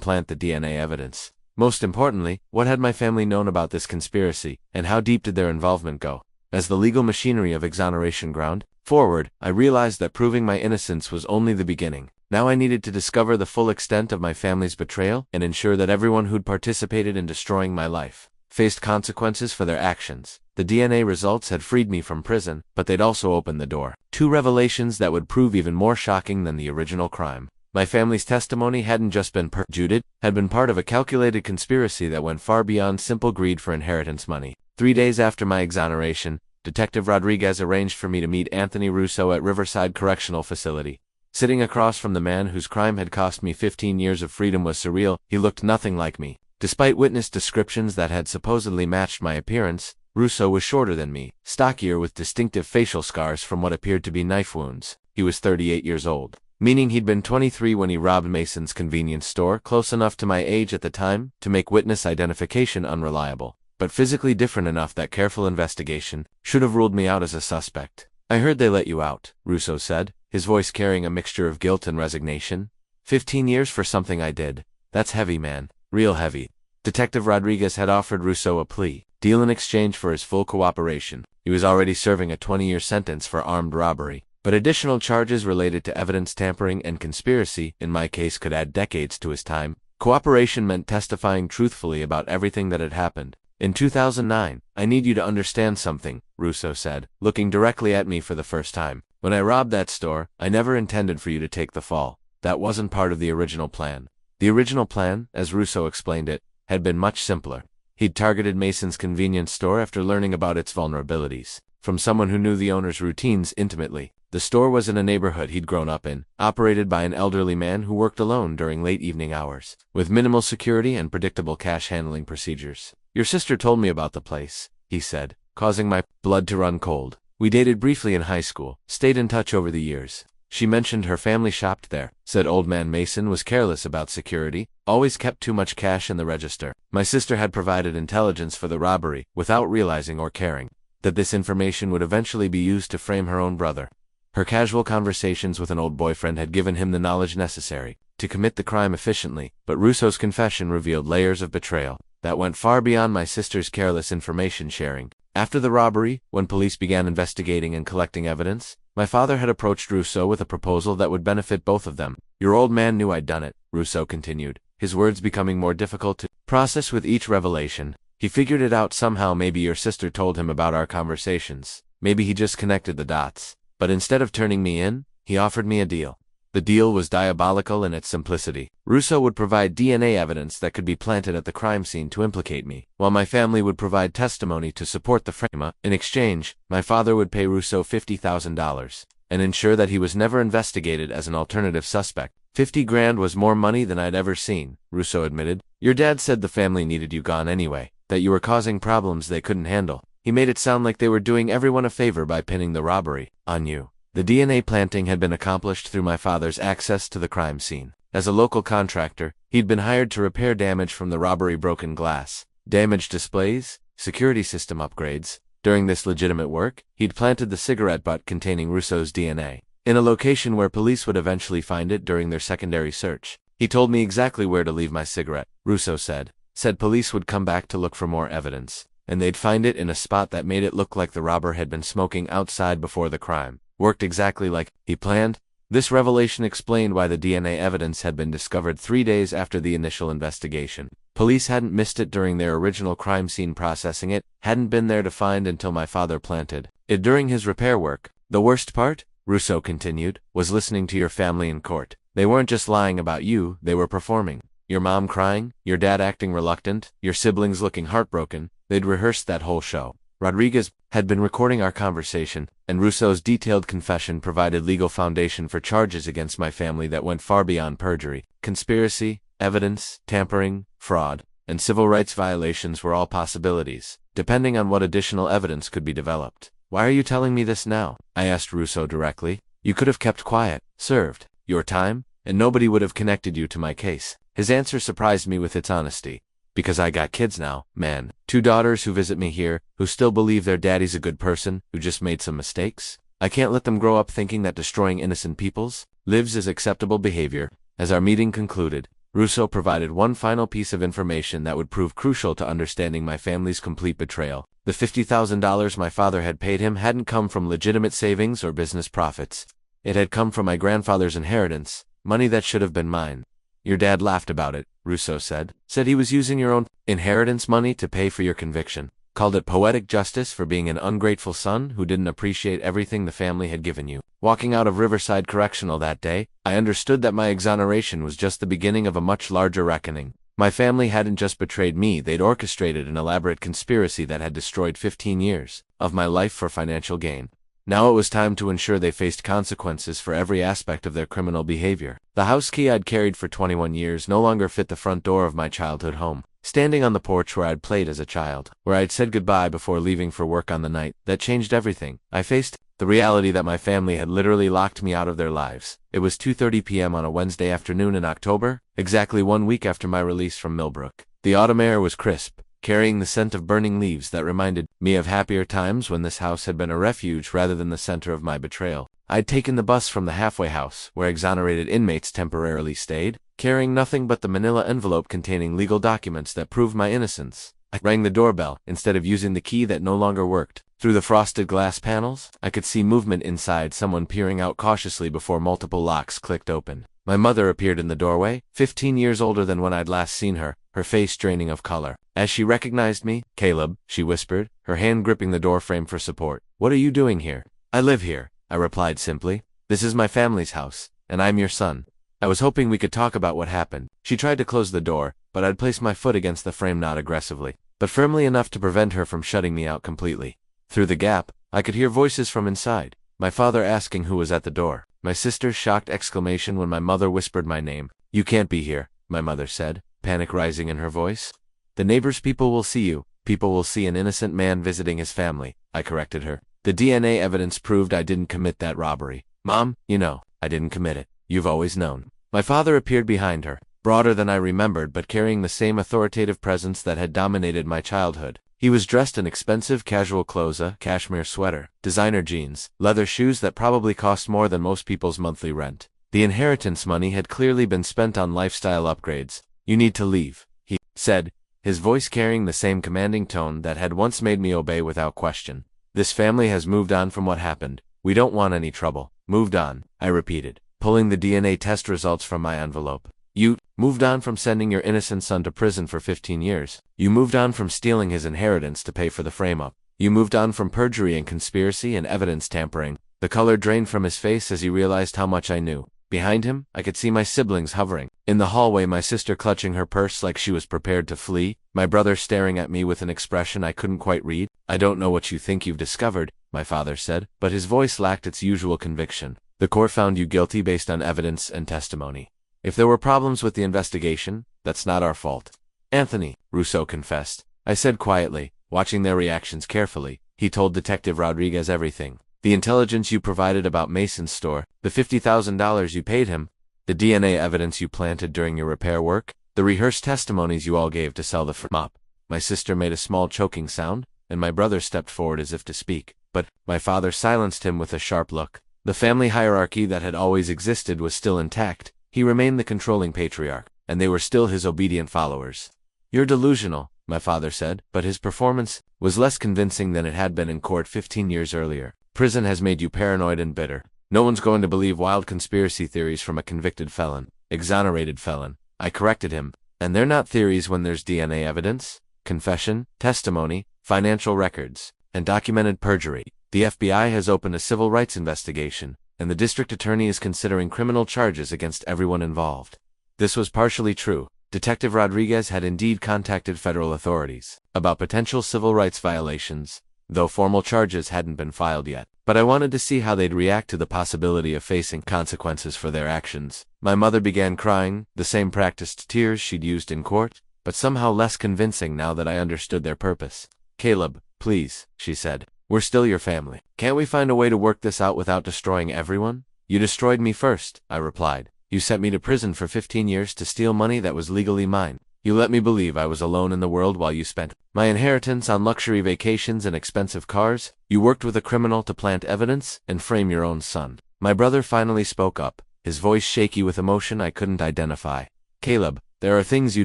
plant the DNA evidence? Most importantly, what had my family known about this conspiracy, and how deep did their involvement go? As the legal machinery of exoneration ground forward, I realized that proving my innocence was only the beginning. Now I needed to discover the full extent of my family's betrayal and ensure that everyone who'd participated in destroying my life faced consequences for their actions. The DNA results had freed me from prison, but they'd also opened the door. Two revelations that would prove even more shocking than the original crime. My family's testimony hadn't just been perjured, had been part of a calculated conspiracy that went far beyond simple greed for inheritance money. 3 days after my exoneration, Detective Rodriguez arranged for me to meet Anthony Russo at Riverside Correctional Facility. Sitting across from the man whose crime had cost me 15 years of freedom was surreal. He looked nothing like me. Despite witness descriptions that had supposedly matched my appearance, Russo was shorter than me, stockier with distinctive facial scars from what appeared to be knife wounds. He was 38 years old, meaning he'd been 23 when he robbed Mason's convenience store, close enough to my age at the time to make witness identification unreliable, but physically different enough that careful investigation should have ruled me out as a suspect. I heard they let you out, Russo said, his voice carrying a mixture of guilt and resignation. 15 years for something I did. That's heavy, man. Real heavy. Detective Rodriguez had offered Russo a plea deal in exchange for his full cooperation. He was already serving a 20-year sentence for armed robbery, but additional charges related to evidence tampering and conspiracy, in my case, could add decades to his time. Cooperation meant testifying truthfully about everything that had happened. In 2009, I need you to understand something, Russo said, looking directly at me for the first time. When I robbed that store, I never intended for you to take the fall. That wasn't part of the original plan. The original plan, as Russo explained it, had been much simpler. He'd targeted Mason's convenience store after learning about its vulnerabilities from someone who knew the owner's routines intimately. The store was in a neighborhood he'd grown up in, operated by an elderly man who worked alone during late evening hours, with minimal security and predictable cash handling procedures. Your sister told me about the place, he said, causing my blood to run cold. We dated briefly in high school, stayed in touch over the years. She mentioned her family shopped there, said old man Mason was careless about security, always kept too much cash in the register. My sister had provided intelligence for the robbery, without realizing or caring that this information would eventually be used to frame her own brother. Her casual conversations with an old boyfriend had given him the knowledge necessary to commit the crime efficiently, but Russo's confession revealed layers of betrayal that went far beyond my sister's careless information sharing. After the robbery, when police began investigating and collecting evidence, my father had approached Russo with a proposal that would benefit both of them. Your old man knew I'd done it, Russo continued, his words becoming more difficult to process with each revelation. He figured it out somehow. Maybe your sister told him about our conversations. Maybe he just connected the dots. But instead of turning me in, he offered me a deal. The deal was diabolical in its simplicity. Russo would provide DNA evidence that could be planted at the crime scene to implicate me, while my family would provide testimony to support the frame. In exchange, my father would pay Russo $50,000 and ensure that he was never investigated as an alternative suspect. 50 grand was more money than I'd ever seen, Russo admitted. Your dad said the family needed you gone anyway, that you were causing problems they couldn't handle. He made it sound like they were doing everyone a favor by pinning the robbery on you. The DNA planting had been accomplished through my father's access to the crime scene. As a local contractor, he'd been hired to repair damage from the robbery: broken glass, damaged displays, security system upgrades. During this legitimate work, he'd planted the cigarette butt containing Russo's DNA in a location where police would eventually find it during their secondary search. He told me exactly where to leave my cigarette, Russo said. Said police would come back to look for more evidence, and they'd find it in a spot that made it look like the robber had been smoking outside before the crime. Worked exactly like he planned. This revelation explained why the DNA evidence had been discovered 3 days after the initial investigation. Police hadn't missed it during their original crime scene processing. It hadn't been there to find until my father planted it during his repair work. The worst part, Russo continued, was listening to your family in court. They weren't just lying about you, they were performing. Your mom crying, your dad acting reluctant, your siblings looking heartbroken. They'd rehearsed that whole show. Rodriguez had been recording our conversation, and Russo's detailed confession provided legal foundation for charges against my family that went far beyond perjury. Conspiracy, evidence, tampering, fraud, and civil rights violations were all possibilities, depending on what additional evidence could be developed. Why are you telling me this now? I asked Russo directly. You could have kept quiet, served your time, and nobody would have connected you to my case. His answer surprised me with its honesty. Because I got kids now, man. 2 daughters who visit me here, who still believe their daddy's a good person, who just made some mistakes. I can't let them grow up thinking that destroying innocent people's lives is acceptable behavior. As our meeting concluded, Russo provided one final piece of information that would prove crucial to understanding my family's complete betrayal. The $50,000 my father had paid him hadn't come from legitimate savings or business profits. It had come from my grandfather's inheritance, money that should have been mine. Your dad laughed about it, Russo said. Said he was using your own inheritance money to pay for your conviction. Called it poetic justice for being an ungrateful son who didn't appreciate everything the family had given you. Walking out of Riverside Correctional that day, I understood that my exoneration was just the beginning of a much larger reckoning. My family hadn't just betrayed me, they'd orchestrated an elaborate conspiracy that had destroyed 15 years of my life for financial gain. Now it was time to ensure they faced consequences for every aspect of their criminal behavior. The house key I'd carried for 21 years no longer fit the front door of my childhood home. Standing on the porch where I'd played as a child, where I'd said goodbye before leaving for work on the night that changed everything, I faced the reality that my family had literally locked me out of their lives. It was 2:30 p.m. on a Wednesday afternoon in October, exactly 1 week after my release from Millbrook. The autumn air was crisp, carrying the scent of burning leaves that reminded me of happier times when this house had been a refuge rather than the center of my betrayal. I'd taken the bus from the halfway house, where exonerated inmates temporarily stayed, carrying nothing but the manila envelope containing legal documents that proved my innocence. I rang the doorbell, instead of using the key that no longer worked. Through the frosted glass panels, I could see movement inside, someone peering out cautiously before multiple locks clicked open. My mother appeared in the doorway, 15 years older than when I'd last seen her, her face draining of color. As she recognized me, "Caleb," she whispered, her hand gripping the doorframe for support. "What are you doing here?" "I live here," I replied simply. "This is my family's house, and I'm your son." I was hoping we could talk about what happened. She tried to close the door, but I'd placed my foot against the frame, not aggressively, but firmly enough to prevent her from shutting me out completely. Through the gap, I could hear voices from inside, my father asking who was at the door, my sister's shocked exclamation when my mother whispered my name. "You can't be here," my mother said, panic rising in her voice. "The neighbors' people will see you. People will see an innocent man visiting his family," I corrected her. The DNA evidence proved I didn't commit that robbery. Mom, you know, I didn't commit it. You've always known. My father appeared behind her, broader than I remembered but carrying the same authoritative presence that had dominated my childhood. He was dressed in expensive casual clothes, a cashmere sweater, designer jeans, leather shoes that probably cost more than most people's monthly rent. The inheritance money had clearly been spent on lifestyle upgrades. You need to leave, he said, his voice carrying the same commanding tone that had once made me obey without question. This family has moved on from what happened. We don't want any trouble. Moved on, I repeated, pulling the DNA test results from my envelope. You moved on from sending your innocent son to prison for 15 years. You moved on from stealing his inheritance to pay for the frame-up. You moved on from perjury and conspiracy and evidence tampering. The color drained from his face as he realized how much I knew. Behind him, I could see my siblings hovering. In the hallway, my sister clutching her purse like she was prepared to flee, my brother staring at me with an expression I couldn't quite read. I don't know what you think you've discovered, my father said, but his voice lacked its usual conviction. The court found you guilty based on evidence and testimony. If there were problems with the investigation, that's not our fault. Anthony, Rousseau confessed. I said quietly, watching their reactions carefully. He told Detective Rodriguez everything. The intelligence you provided about Mason's store, the $50,000 you paid him, the DNA evidence you planted during your repair work, the rehearsed testimonies you all gave to sell the frame-up. My sister made a small choking sound, and my brother stepped forward as if to speak, but my father silenced him with a sharp look. The family hierarchy that had always existed was still intact. He remained the controlling patriarch, and they were still his obedient followers. You're delusional, my father said, but his performance was less convincing than it had been in court 15 years earlier. Prison has made you paranoid and bitter. No one's going to believe wild conspiracy theories from a convicted felon, exonerated felon. I corrected him. And they're not theories when there's DNA evidence, confession, testimony, financial records, and documented perjury. The FBI has opened a civil rights investigation, and the district attorney is considering criminal charges against everyone involved. This was partially true. Detective Rodriguez had indeed contacted federal authorities about potential civil rights violations, though formal charges hadn't been filed yet. But I wanted to see how they'd react to the possibility of facing consequences for their actions. My mother began crying, the same practiced tears she'd used in court, but somehow less convincing now that I understood their purpose. Caleb, please, she said. We're still your family. Can't we find a way to work this out without destroying everyone? You destroyed me first, I replied. You sent me to prison for 15 years to steal money that was legally mine. You let me believe I was alone in the world while you spent my inheritance on luxury vacations and expensive cars. You worked with a criminal to plant evidence and frame your own son. My brother finally spoke up, his voice shaky with emotion I couldn't identify. Caleb, there are things you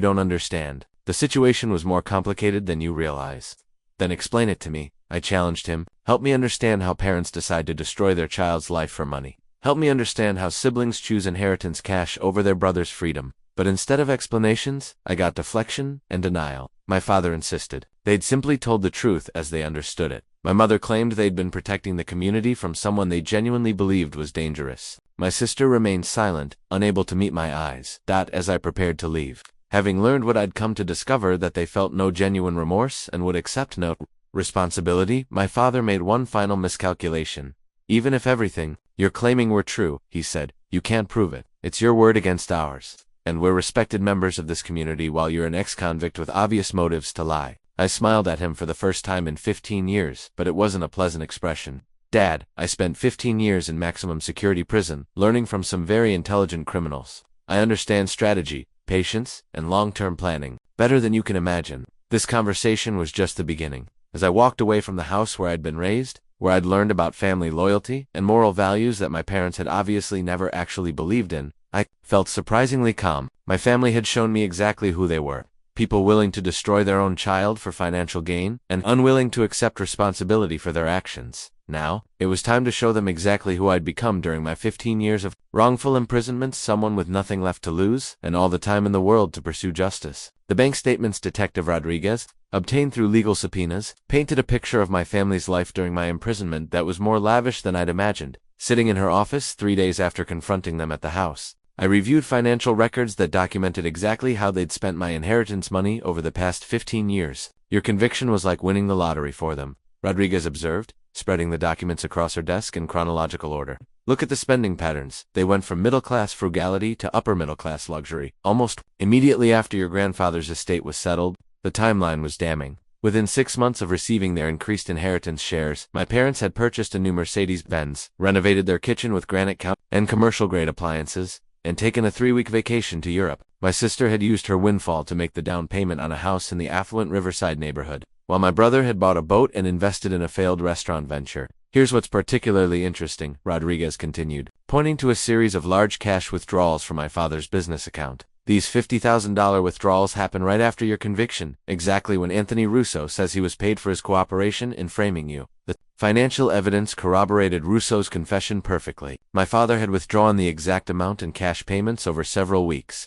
don't understand. The situation was more complicated than you realize. Then explain it to me, I challenged him. Help me understand how parents decide to destroy their child's life for money. Help me understand how siblings choose inheritance cash over their brother's freedom. But instead of explanations, I got deflection and denial. My father insisted. They'd simply told the truth as they understood it. My mother claimed they'd been protecting the community from someone they genuinely believed was dangerous. My sister remained silent, unable to meet my eyes. That as I prepared to leave. Having learned what I'd come to discover, that they felt no genuine remorse and would accept no responsibility, my father made one final miscalculation. Even if everything you're claiming were true, he said, you can't prove it. It's your word against ours. And we're respected members of this community while you're an ex-convict with obvious motives to lie. I smiled at him for the first time in 15 years, but it wasn't a pleasant expression. Dad, I spent 15 years in maximum security prison, learning from some very intelligent criminals. I understand strategy, patience, and long-term planning better than you can imagine. This conversation was just the beginning. As I walked away from the house where I'd been raised, where I'd learned about family loyalty and moral values that my parents had obviously never actually believed in, I felt surprisingly calm. My family had shown me exactly who they were. People willing to destroy their own child for financial gain, and unwilling to accept responsibility for their actions. Now, it was time to show them exactly who I'd become during my 15 years of wrongful imprisonment, someone with nothing left to lose, and all the time in the world to pursue justice. The bank statements Detective Rodriguez, obtained through legal subpoenas, painted a picture of my family's life during my imprisonment that was more lavish than I'd imagined. Sitting in her office 3 days after confronting them at the house, I reviewed financial records that documented exactly how they'd spent my inheritance money over the past 15 years. Your conviction was like winning the lottery for them, Rodriguez observed, spreading the documents across her desk in chronological order. Look at the spending patterns. They went from middle-class frugality to upper-middle-class luxury. Almost immediately after your grandfather's estate was settled, the timeline was damning. Within 6 months of receiving their increased inheritance shares, my parents had purchased a new Mercedes-Benz, renovated their kitchen with granite counter and commercial-grade appliances, and taken a 3-week vacation to Europe. My sister had used her windfall to make the down payment on a house in the affluent Riverside neighborhood, while my brother had bought a boat and invested in a failed restaurant venture. Here's what's particularly interesting, Rodriguez continued, pointing to a series of large cash withdrawals from my father's business account. These $50,000 withdrawals happen right after your conviction, exactly when Anthony Russo says he was paid for his cooperation in framing you. The financial evidence corroborated Russo's confession perfectly. My father had withdrawn the exact amount in cash payments over several weeks,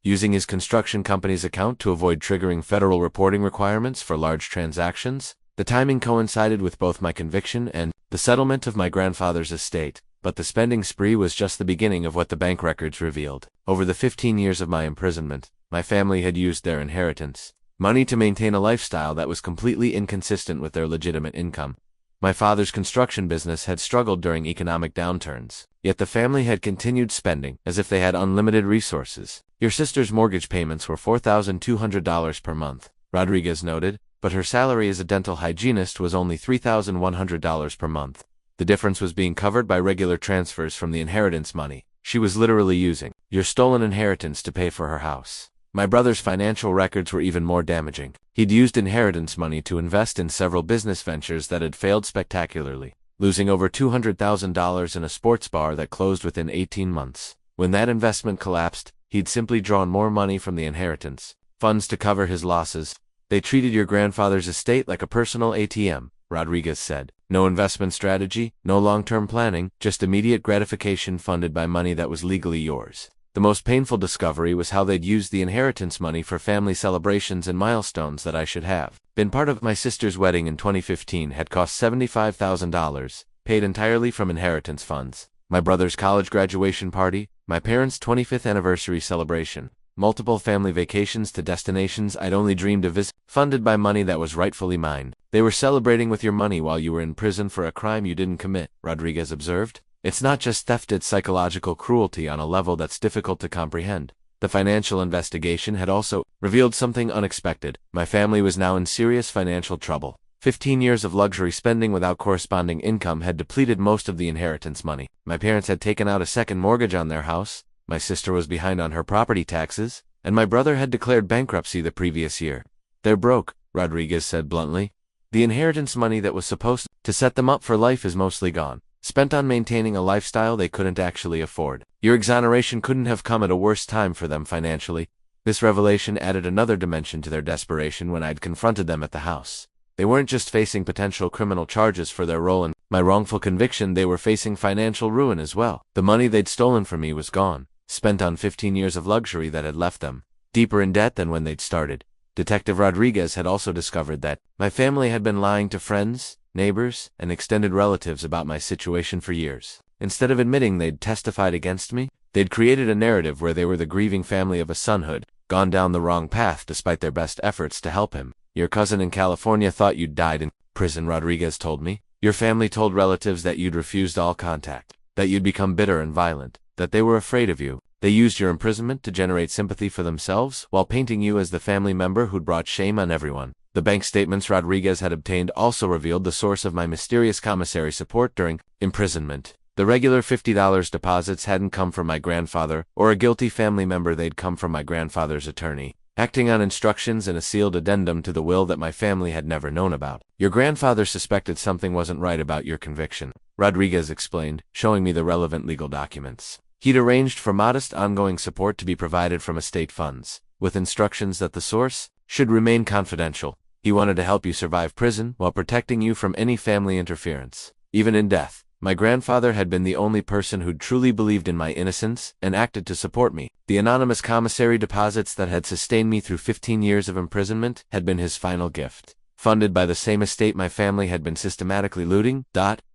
using his construction company's account to avoid triggering federal reporting requirements for large transactions. The timing coincided with both my conviction and the settlement of my grandfather's estate, but the spending spree was just the beginning of what the bank records revealed. Over the 15 years of my imprisonment, my family had used their inheritance money to maintain a lifestyle that was completely inconsistent with their legitimate income. My father's construction business had struggled during economic downturns, yet the family had continued spending as if they had unlimited resources. Your sister's mortgage payments were $4,200 per month, Rodriguez noted, but her salary as a dental hygienist was only $3,100 per month. The difference was being covered by regular transfers from the inheritance money she was literally using your stolen inheritance to pay for her house. My brother's financial records were even more damaging. He'd used inheritance money to invest in several business ventures that had failed spectacularly, losing over $200,000 in a sports bar that closed within 18 months. When that investment collapsed, he'd simply drawn more money from the inheritance funds to cover his losses. They treated your grandfather's estate like a personal ATM, Rodriguez said. No investment strategy, no long-term planning, just immediate gratification funded by money that was legally yours. The most painful discovery was how they'd used the inheritance money for family celebrations and milestones that I should have been part of. My sister's wedding in 2015 had cost $75,000, paid entirely from inheritance funds. My brother's college graduation party, my parents' 25th anniversary celebration, multiple family vacations to destinations I'd only dreamed of funded by money that was rightfully mine. They were celebrating with your money while you were in prison for a crime you didn't commit, Rodriguez observed. It's not just theft, it's psychological cruelty on a level that's difficult to comprehend. The financial investigation had also revealed something unexpected. My family was now in serious financial trouble. 15 years of luxury spending without corresponding income had depleted most of the inheritance money. My parents had taken out a second mortgage on their house, my sister was behind on her property taxes, and my brother had declared bankruptcy the previous year. They're broke, Rodriguez said bluntly. The inheritance money that was supposed to set them up for life is mostly gone, spent on maintaining a lifestyle they couldn't actually afford. Your exoneration couldn't have come at a worse time for them financially. This revelation added another dimension to their desperation when I'd confronted them at the house. They weren't just facing potential criminal charges for their role in my wrongful conviction, they were facing financial ruin as well. The money they'd stolen from me was gone, spent on 15 years of luxury that had left them deeper in debt than when they'd started. Detective Rodriguez had also discovered that my family had been lying to friends, neighbors, and extended relatives about my situation for years. Instead of admitting they'd testified against me, they'd created a narrative where they were the grieving family of a son who'd gone down the wrong path despite their best efforts to help him. Your cousin in California thought you'd died in prison, Rodriguez told me. Your family told relatives that you'd refused all contact, that you'd become bitter and violent, that they were afraid of you. They used your imprisonment to generate sympathy for themselves while painting you as the family member who'd brought shame on everyone. The bank statements Rodriguez had obtained also revealed the source of my mysterious commissary support during imprisonment. The regular $50 deposits hadn't come from my grandfather or a guilty family member, they'd come from my grandfather's attorney, acting on instructions in a sealed addendum to the will that my family had never known about. Your grandfather suspected something wasn't right about your conviction, Rodriguez explained, showing me the relevant legal documents. He'd arranged for modest ongoing support to be provided from estate funds, with instructions that the source should remain confidential. He wanted to help you survive prison while protecting you from any family interference. Even in death, my grandfather had been the only person who'd truly believed in my innocence and acted to support me. The anonymous commissary deposits that had sustained me through 15 years of imprisonment had been his final gift, funded by the same estate my family had been systematically looting.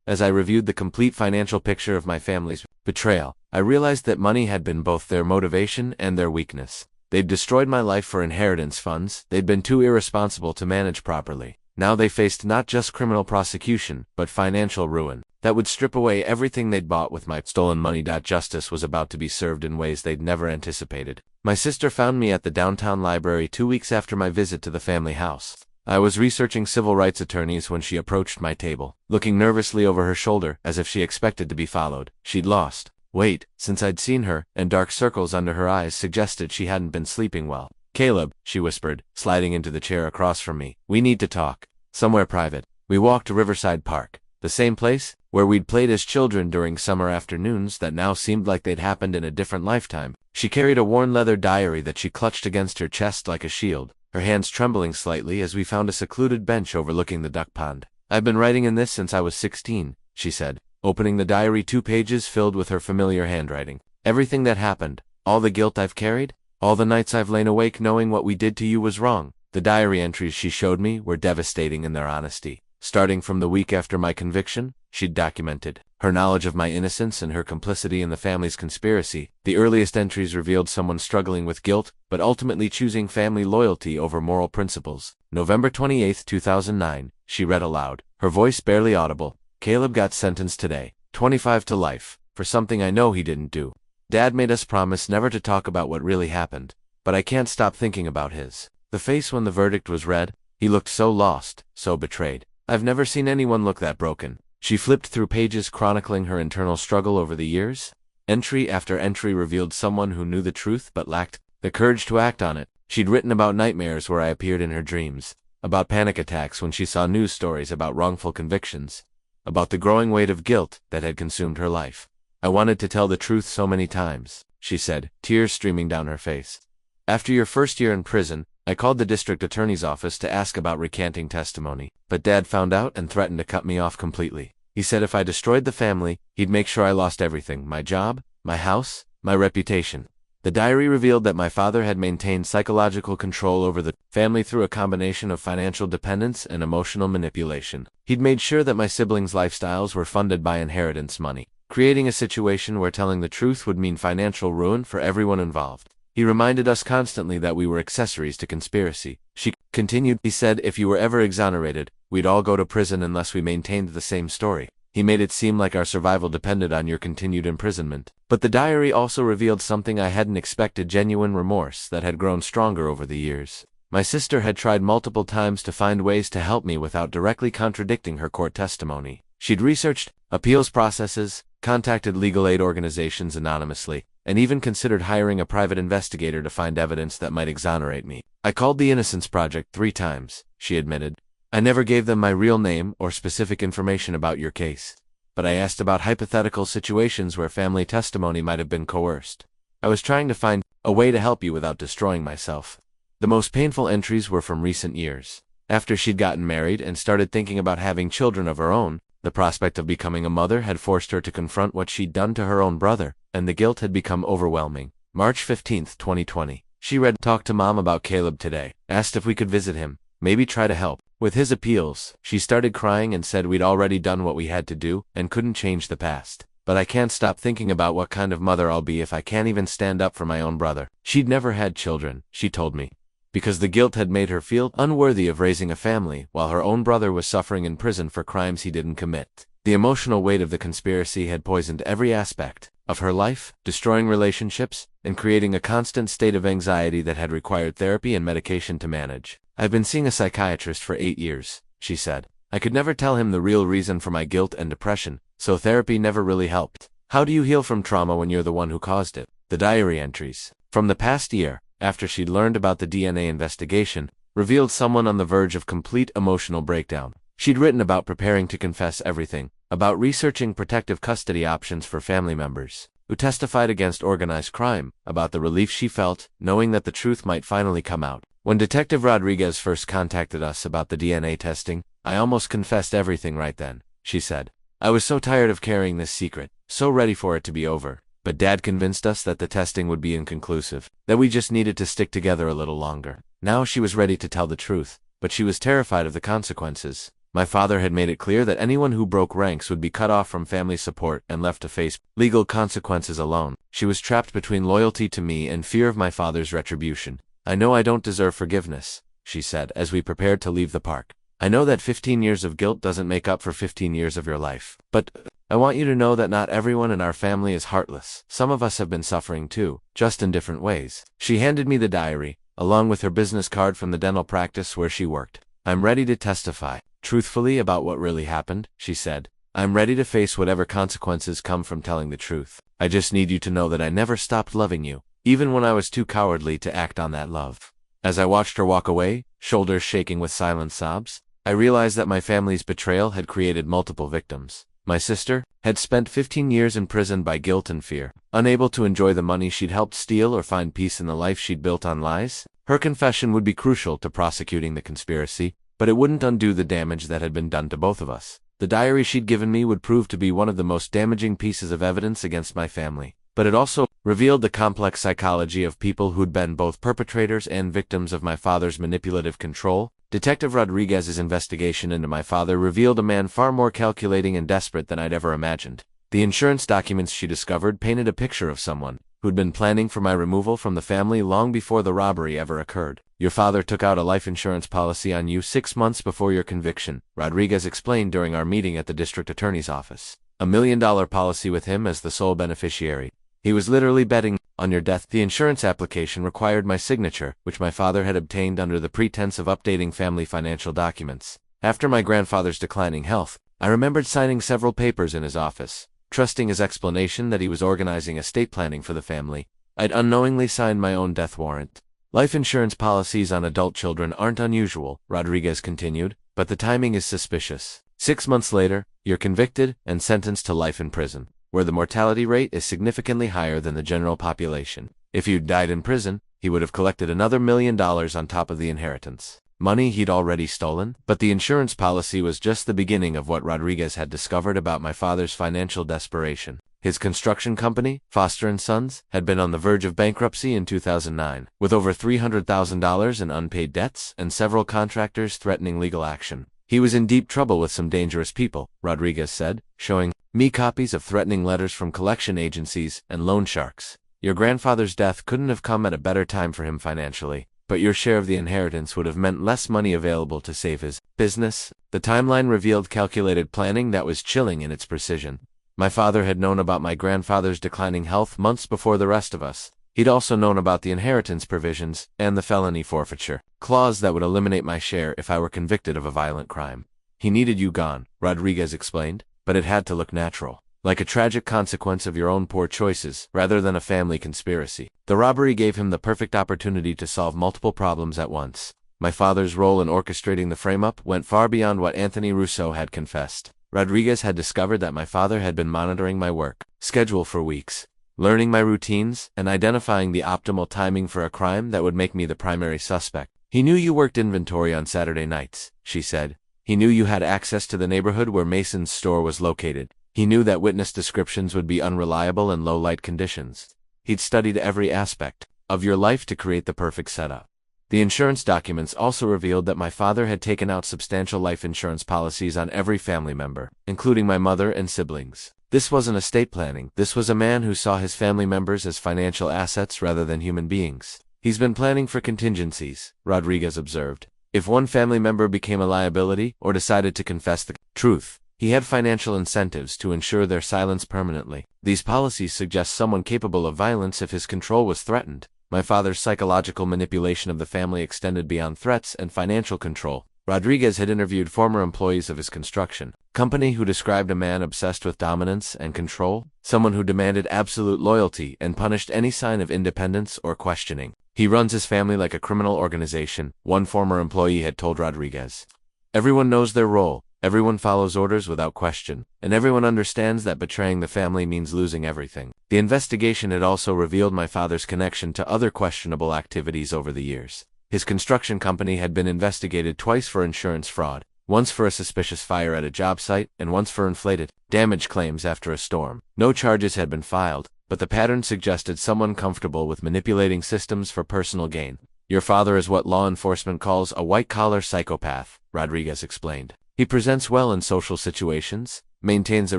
As I reviewed the complete financial picture of my family's betrayal, I realized that money had been both their motivation and their weakness. They'd destroyed my life for inheritance funds, they'd been too irresponsible to manage properly. Now they faced not just criminal prosecution, but financial ruin that would strip away everything they'd bought with my stolen money. Justice was about to be served in ways they'd never anticipated. My sister found me at the downtown library 2 weeks after my visit to the family house. I was researching civil rights attorneys when she approached my table, looking nervously over her shoulder as if she expected to be followed. She'd lost weight since I'd seen her, and dark circles under her eyes suggested she hadn't been sleeping well. "Caleb," she whispered, sliding into the chair across from me. "We need to talk. Somewhere private." We walked to Riverside Park, the same place where we'd played as children during summer afternoons that now seemed like they'd happened in a different lifetime. She carried a worn leather diary that she clutched against her chest like a shield, her hands trembling slightly as we found a secluded bench overlooking the duck pond. "I've been writing in this since I was 16, she said, opening the diary, 2 pages filled with her familiar handwriting. "Everything that happened, all the guilt I've carried, all the nights I've lain awake knowing what we did to you was wrong." The diary entries she showed me were devastating in their honesty. Starting from the week after my conviction, she'd documented her knowledge of my innocence and her complicity in the family's conspiracy. The earliest entries revealed someone struggling with guilt, but ultimately choosing family loyalty over moral principles. November 28, 2009, she read aloud, her voice barely audible. "Caleb got sentenced today, 25 to life, for something I know he didn't do. Dad made us promise never to talk about what really happened, but I can't stop thinking about his." The face when the verdict was read, he looked so lost, so betrayed. I've never seen anyone look that broken. She flipped through pages chronicling her internal struggle over the years. Entry after entry revealed someone who knew the truth but lacked the courage to act on it. She'd written about nightmares where I appeared in her dreams, about panic attacks when she saw news stories about wrongful convictions, about the growing weight of guilt that had consumed her life. "I wanted to tell the truth so many times," she said, tears streaming down her face. "After your first year in prison, I called the district attorney's office to ask about recanting testimony, but Dad found out and threatened to cut me off completely. He said if I destroyed the family, he'd make sure I lost everything, my job, my house, my reputation." The diary revealed that my father had maintained psychological control over the family through a combination of financial dependence and emotional manipulation. He'd made sure that my siblings' lifestyles were funded by inheritance money, creating a situation where telling the truth would mean financial ruin for everyone involved. He reminded us constantly that we were accessories to conspiracy. She continued, "He said if you were ever exonerated, we'd all go to prison unless we maintained the same story. He made it seem like our survival depended on your continued imprisonment." But the diary also revealed something I hadn't expected: genuine remorse that had grown stronger over the years. My sister had tried multiple times to find ways to help me without directly contradicting her court testimony. She'd researched appeals processes, contacted legal aid organizations anonymously, and even considered hiring a private investigator to find evidence that might exonerate me. "I called the Innocence Project 3 times, she admitted. "I never gave them my real name or specific information about your case, but I asked about hypothetical situations where family testimony might have been coerced. I was trying to find a way to help you without destroying myself." The most painful entries were from recent years. After she'd gotten married and started thinking about having children of her own, the prospect of becoming a mother had forced her to confront what she'd done to her own brother, and the guilt had become overwhelming. March 15, 2020. She read, "Talked to Mom about Caleb today. Asked if we could visit him, maybe try to help with his appeals." She started crying and said we'd already done what we had to do and couldn't change the past. "But I can't stop thinking about what kind of mother I'll be if I can't even stand up for my own brother." She'd never had children, she told me, because the guilt had made her feel unworthy of raising a family while her own brother was suffering in prison for crimes he didn't commit. The emotional weight of the conspiracy had poisoned every aspect of her life, destroying relationships, and creating a constant state of anxiety that had required therapy and medication to manage. "I've been seeing a psychiatrist for 8 years, she said. "I could never tell him the real reason for my guilt and depression, so therapy never really helped." How do you heal from trauma when you're the one who caused it? The diary entries from the past year, after she'd learned about the DNA investigation, revealed someone on the verge of complete emotional breakdown. She'd written about preparing to confess everything, about researching protective custody options for family members who testified against organized crime, about the relief she felt knowing that the truth might finally come out. "When Detective Rodriguez first contacted us about the DNA testing, I almost confessed everything right then," she said. "I was so tired of carrying this secret, so ready for it to be over. But Dad convinced us that the testing would be inconclusive, that we just needed to stick together a little longer." Now she was ready to tell the truth, but she was terrified of the consequences. My father had made it clear that anyone who broke ranks would be cut off from family support and left to face legal consequences alone. She was trapped between loyalty to me and fear of my father's retribution. "I know I don't deserve forgiveness," she said as we prepared to leave the park. "I know that 15 years of guilt doesn't make up for 15 years of your life. But I want you to know that not everyone in our family is heartless. Some of us have been suffering too, just in different ways." She handed me the diary, along with her business card from the dental practice where she worked. I'm ready to testify truthfully about what really happened, she said. I'm ready to face whatever consequences come from telling the truth. I just need you to know that I never stopped loving you, even when I was too cowardly to act on that love. As I watched her walk away, shoulders shaking with silent sobs, I realized that my family's betrayal had created multiple victims. My sister had spent 15 years in prison by guilt and fear, unable to enjoy the money she'd helped steal or find peace in the life she'd built on lies. Her confession would be crucial to prosecuting the conspiracy, but it wouldn't undo the damage that had been done to both of us. The diary she'd given me would prove to be one of the most damaging pieces of evidence against my family, but it also revealed the complex psychology of people who'd been both perpetrators and victims of my father's manipulative control. Detective Rodriguez's investigation into my father revealed a man far more calculating and desperate than I'd ever imagined. The insurance documents she discovered painted a picture of someone who'd been planning for my removal from the family long before the robbery ever occurred. Your father took out a life insurance policy on you 6 months before your conviction, Rodriguez explained during our meeting at the district attorney's office. $1 million policy with him as the sole beneficiary. He was literally betting on your death. The insurance application required my signature, which my father had obtained under the pretense of updating family financial documents. After my grandfather's declining health, I remembered signing several papers in his office, trusting his explanation that he was organizing estate planning for the family. I'd unknowingly signed my own death warrant. Life insurance policies on adult children aren't unusual, Rodriguez continued, but the timing is suspicious. 6 months later, you're convicted and sentenced to life in prison, where the mortality rate is significantly higher than the general population. If you'd died in prison, he would have collected another $1 million on top of the inheritance. Money he'd already stolen, but the insurance policy was just the beginning of what Rodriguez had discovered about my father's financial desperation. His construction company, Foster & Sons, had been on the verge of bankruptcy in 2009, with over $300,000 in unpaid debts and several contractors threatening legal action. He was in deep trouble with some dangerous people, Rodriguez said, showing me copies of threatening letters from collection agencies and loan sharks. Your grandfather's death couldn't have come at a better time for him financially, but your share of the inheritance would have meant less money available to save his business. The timeline revealed calculated planning that was chilling in its precision. My father had known about my grandfather's declining health months before the rest of us. He'd also known about the inheritance provisions and the felony forfeiture clause that would eliminate my share if I were convicted of a violent crime. He needed you gone, Rodriguez explained, but it had to look natural, like a tragic consequence of your own poor choices, rather than a family conspiracy. The robbery gave him the perfect opportunity to solve multiple problems at once. My father's role in orchestrating the frame-up went far beyond what Anthony Russo had confessed. Rodriguez had discovered that my father had been monitoring my work schedule for weeks, learning my routines, and identifying the optimal timing for a crime that would make me the primary suspect. He knew you worked inventory on Saturday nights, she said. He knew you had access to the neighborhood where Mason's store was located. He knew that witness descriptions would be unreliable in low-light conditions. He'd studied every aspect of your life to create the perfect setup. The insurance documents also revealed that my father had taken out substantial life insurance policies on every family member, including my mother and siblings. This wasn't estate planning. This was a man who saw his family members as financial assets rather than human beings. He's been planning for contingencies, Rodriguez observed. If one family member became a liability or decided to confess the truth, he had financial incentives to ensure their silence permanently. These policies suggest someone capable of violence if his control was threatened. My father's psychological manipulation of the family extended beyond threats and financial control. Rodriguez had interviewed former employees of his construction company who described a man obsessed with dominance and control, someone who demanded absolute loyalty and punished any sign of independence or questioning. He runs his family like a criminal organization, one former employee had told Rodriguez. Everyone knows their role, everyone follows orders without question, and everyone understands that betraying the family means losing everything. The investigation had also revealed my father's connection to other questionable activities over the years. His construction company had been investigated twice for insurance fraud, once for a suspicious fire at a job site, and once for inflated damage claims after a storm. No charges had been filed, but the pattern suggested someone comfortable with manipulating systems for personal gain. Your father is what law enforcement calls a white-collar psychopath, Rodriguez explained. He presents well in social situations, maintains a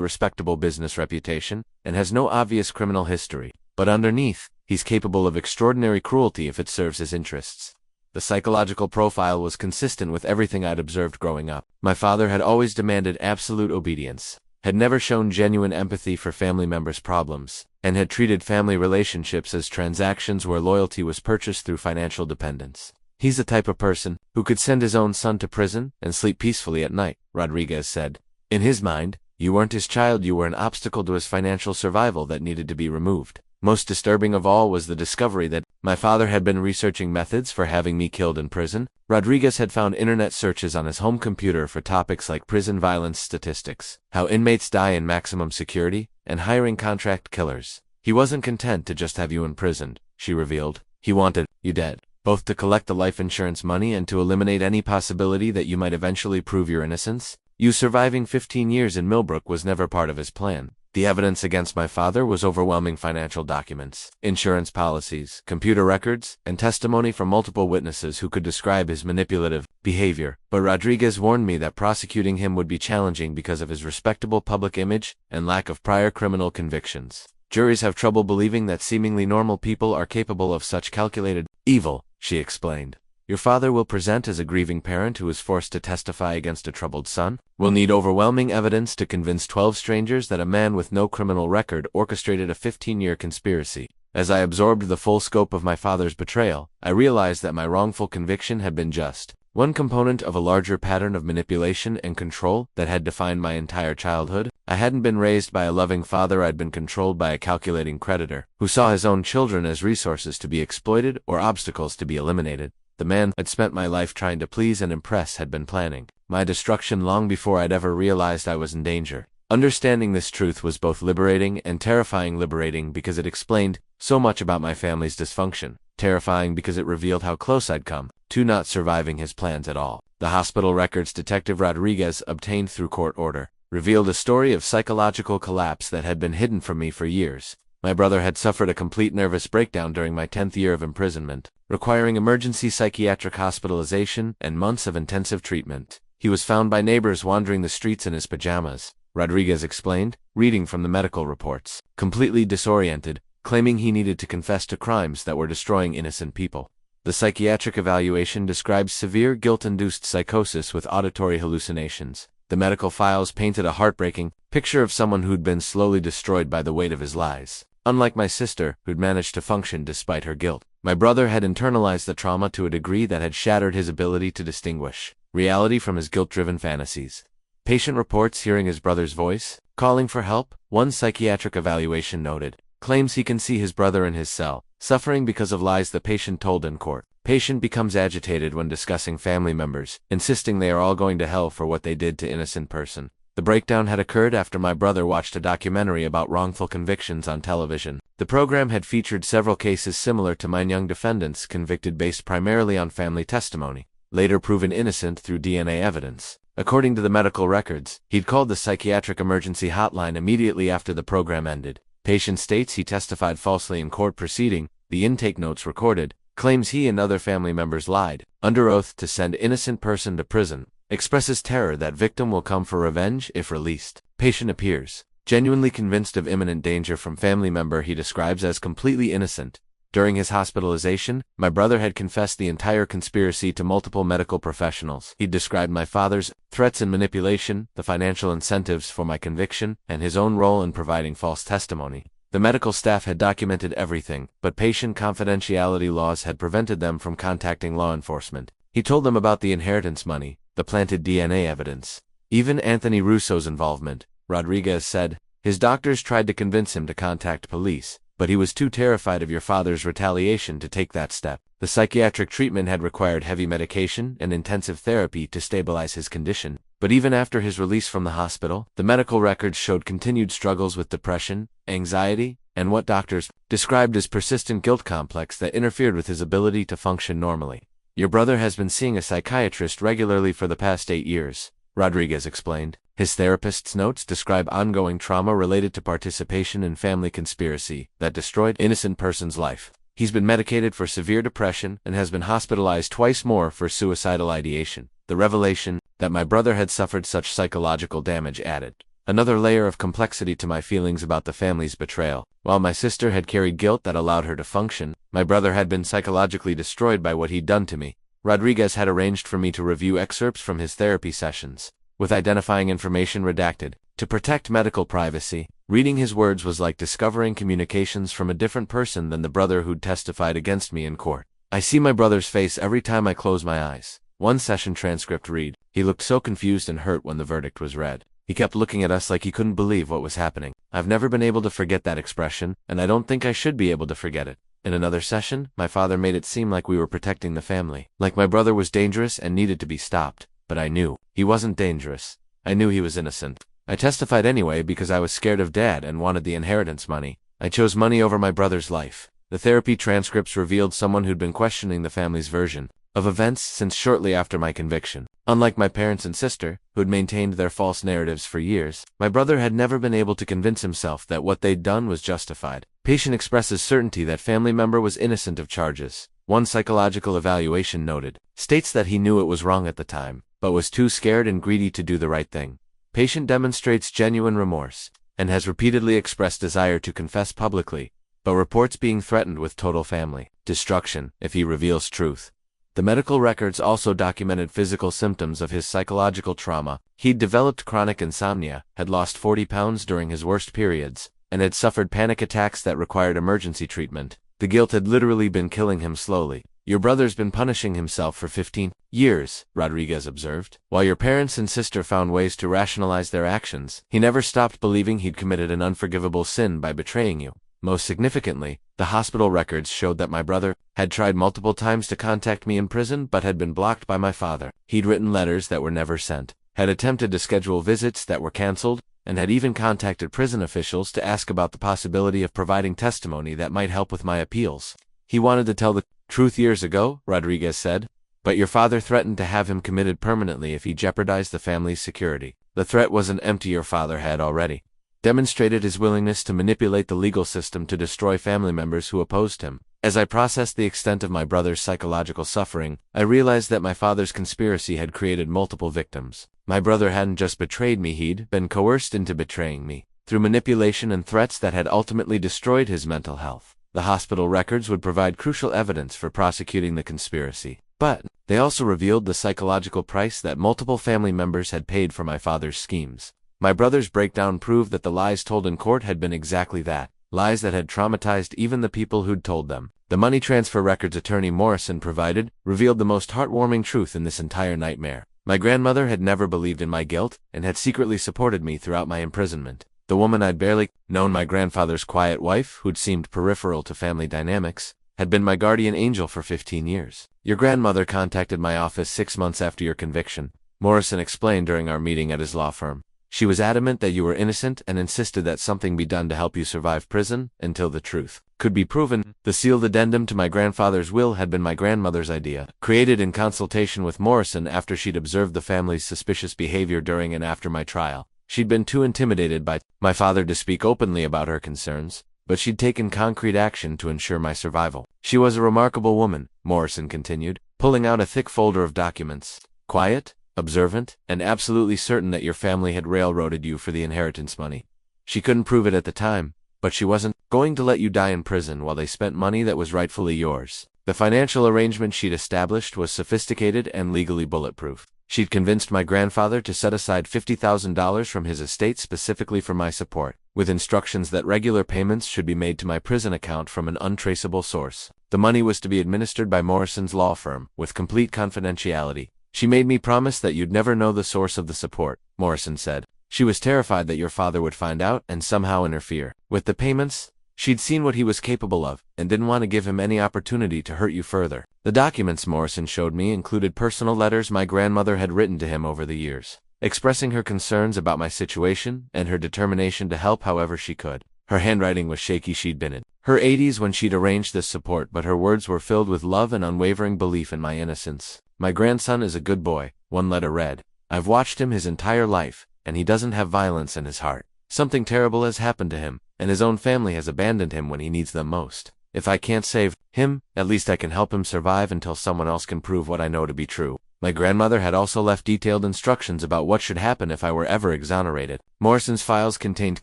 respectable business reputation, and has no obvious criminal history. But underneath, he's capable of extraordinary cruelty if it serves his interests. The psychological profile was consistent with everything I'd observed growing up. My father had always demanded absolute obedience, had never shown genuine empathy for family members' problems, and had treated family relationships as transactions where loyalty was purchased through financial dependence. He's the type of person who could send his own son to prison and sleep peacefully at night, Rodriguez said. In his mind, you weren't his child, you were an obstacle to his financial survival that needed to be removed. Most disturbing of all was the discovery that my father had been researching methods for having me killed in prison. Rodriguez had found internet searches on his home computer for topics like prison violence statistics, how inmates die in maximum security, and hiring contract killers. He wasn't content to just have you imprisoned, she revealed. He wanted you dead, both to collect the life insurance money and to eliminate any possibility that you might eventually prove your innocence. You surviving 15 years in Millbrook was never part of his plan. The evidence against my father was overwhelming: financial documents, insurance policies, computer records, and testimony from multiple witnesses who could describe his manipulative behavior. But Rodriguez warned me that prosecuting him would be challenging because of his respectable public image and lack of prior criminal convictions. Juries have trouble believing that seemingly normal people are capable of such calculated evil, she explained. Your father will present as a grieving parent who is forced to testify against a troubled son. We'll need overwhelming evidence to convince 12 strangers that a man with no criminal record orchestrated a 15-year conspiracy. As I absorbed the full scope of my father's betrayal, I realized that my wrongful conviction had been just one component of a larger pattern of manipulation and control that had defined my entire childhood. I hadn't been raised by a loving father, I'd been controlled by a calculating creditor who saw his own children as resources to be exploited or obstacles to be eliminated. The man I'd spent my life trying to please and impress had been planning my destruction long before I'd ever realized I was in danger. Understanding this truth was both liberating and terrifying. Liberating because it explained so much about my family's dysfunction. Terrifying because it revealed how close I'd come to not surviving his plans at all. The hospital records Detective Rodriguez obtained through court order revealed a story of psychological collapse that had been hidden from me for years. My brother had suffered a complete nervous breakdown during my 10th year of imprisonment, requiring emergency psychiatric hospitalization and months of intensive treatment. He was found by neighbors wandering the streets in his pajamas, Rodriguez explained, reading from the medical reports, completely disoriented, claiming he needed to confess to crimes that were destroying innocent people. The psychiatric evaluation describes severe guilt-induced psychosis with auditory hallucinations. The medical files painted a heartbreaking picture of someone who'd been slowly destroyed by the weight of his lies. Unlike my sister, who'd managed to function despite her guilt, my brother had internalized the trauma to a degree that had shattered his ability to distinguish reality from his guilt-driven fantasies. Patient reports hearing his brother's voice, calling for help. One psychiatric evaluation noted, claims he can see his brother in his cell, suffering because of lies the patient told in court. Patient becomes agitated when discussing family members, insisting they are all going to hell for what they did to innocent person. The breakdown had occurred after my brother watched a documentary about wrongful convictions on television. The program had featured several cases similar to mine, young defendants convicted based primarily on family testimony, later proven innocent through DNA evidence. According to the medical records, he'd called the psychiatric emergency hotline immediately after the program ended. Patient states he testified falsely in court proceeding. The intake notes recorded, claims he and other family members lied under oath to send innocent person to prison. Expresses terror that victim will come for revenge if released. Patient appears genuinely convinced of imminent danger from family member he describes as completely innocent. During his hospitalization, my brother had confessed the entire conspiracy to multiple medical professionals. He described my father's threats and manipulation, the financial incentives for my conviction, and his own role in providing false testimony. The medical staff had documented everything, but patient confidentiality laws had prevented them from contacting law enforcement. He told them about the inheritance money, the planted DNA evidence, even Anthony Russo's involvement. Rodriguez said, his doctors tried to convince him to contact police, but he was too terrified of your father's retaliation to take that step. The psychiatric treatment had required heavy medication and intensive therapy to stabilize his condition. But even after his release from the hospital, the medical records showed continued struggles with depression, anxiety, and what doctors described as persistent guilt complex that interfered with his ability to function normally. Your brother has been seeing a psychiatrist regularly for the past 8 years, Rodriguez explained. His therapist's notes describe ongoing trauma related to participation in family conspiracy that destroyed innocent person's life. He's been medicated for severe depression and has been hospitalized twice more for suicidal ideation. The revelation that my brother had suffered such psychological damage added another layer of complexity to my feelings about the family's betrayal. While my sister had carried guilt that allowed her to function, my brother had been psychologically destroyed by what he'd done to me. Rodriguez had arranged for me to review excerpts from his therapy sessions, with identifying information redacted. To protect medical privacy, reading his words was like discovering communications from a different person than the brother who'd testified against me in court. I see my brother's face every time I close my eyes. One session transcript read, he looked so confused and hurt when the verdict was read. He kept looking at us like he couldn't believe what was happening. I've never been able to forget that expression, and I don't think I should be able to forget it. In another session, my father made it seem like we were protecting the family, like my brother was dangerous and needed to be stopped. But I knew he wasn't dangerous. I knew he was innocent. I testified anyway because I was scared of Dad and wanted the inheritance money. I chose money over my brother's life. The therapy transcripts revealed someone who'd been questioning the family's version of events since shortly after my conviction. Unlike my parents and sister, who'd maintained their false narratives for years, my brother had never been able to convince himself that what they'd done was justified. Patient expresses certainty that family member was innocent of charges. One psychological evaluation noted, states that he knew it was wrong at the time, but was too scared and greedy to do the right thing. Patient demonstrates genuine remorse, and has repeatedly expressed desire to confess publicly, but reports being threatened with total family destruction if he reveals truth. The medical records also documented physical symptoms of his psychological trauma. He'd developed chronic insomnia, had lost 40 pounds during his worst periods, and had suffered panic attacks that required emergency treatment. The guilt had literally been killing him slowly. Your brother's been punishing himself for 15 years, Rodriguez observed. While your parents and sister found ways to rationalize their actions, he never stopped believing he'd committed an unforgivable sin by betraying you. Most significantly, the hospital records showed that my brother had tried multiple times to contact me in prison but had been blocked by my father. He'd written letters that were never sent, had attempted to schedule visits that were canceled, and had even contacted prison officials to ask about the possibility of providing testimony that might help with my appeals. He wanted to tell the truth years ago, Rodriguez said, but your father threatened to have him committed permanently if he jeopardized the family's security. The threat wasn't empty. Your father had already demonstrated his willingness to manipulate the legal system to destroy family members who opposed him. As I processed the extent of my brother's psychological suffering, I realized that my father's conspiracy had created multiple victims. My brother hadn't just betrayed me, he'd been coerced into betraying me, through manipulation and threats that had ultimately destroyed his mental health. The hospital records would provide crucial evidence for prosecuting the conspiracy, but they also revealed the psychological price that multiple family members had paid for my father's schemes. My brother's breakdown proved that the lies told in court had been exactly that, lies that had traumatized even the people who'd told them. The money transfer records attorney Morrison provided revealed the most heartwarming truth in this entire nightmare. My grandmother had never believed in my guilt and had secretly supported me throughout my imprisonment. The woman I'd barely known, my grandfather's quiet wife, who'd seemed peripheral to family dynamics, had been my guardian angel for 15 years. Your grandmother contacted my office 6 months after your conviction, Morrison explained during our meeting at his law firm. She was adamant that you were innocent and insisted that something be done to help you survive prison until the truth could be proven. The sealed addendum to my grandfather's will had been my grandmother's idea, created in consultation with Morrison after she'd observed the family's suspicious behavior during and after my trial. She'd been too intimidated by my father to speak openly about her concerns, but she'd taken concrete action to ensure my survival. She was a remarkable woman, Morrison continued, pulling out a thick folder of documents. Quiet, observant, and absolutely certain that your family had railroaded you for the inheritance money. She couldn't prove it at the time, but she wasn't going to let you die in prison while they spent money that was rightfully yours. The financial arrangement she'd established was sophisticated and legally bulletproof. She'd convinced my grandfather to set aside $50,000 from his estate specifically for my support, with instructions that regular payments should be made to my prison account from an untraceable source. The money was to be administered by Morrison's law firm, with complete confidentiality. She made me promise that you'd never know the source of the support, Morrison said. She was terrified that your father would find out and somehow interfere with the payments. She'd seen what he was capable of and didn't want to give him any opportunity to hurt you further. The documents Morrison showed me included personal letters my grandmother had written to him over the years, expressing her concerns about my situation and her determination to help however she could. Her handwriting was shaky. She'd been in her 80s when she'd arranged this support, but her words were filled with love and unwavering belief in my innocence. My grandson is a good boy, one letter read. I've watched him his entire life, and he doesn't have violence in his heart. Something terrible has happened to him, and his own family has abandoned him when he needs them most. If I can't save him, at least I can help him survive until someone else can prove what I know to be true. My grandmother had also left detailed instructions about what should happen if I were ever exonerated. Morrison's files contained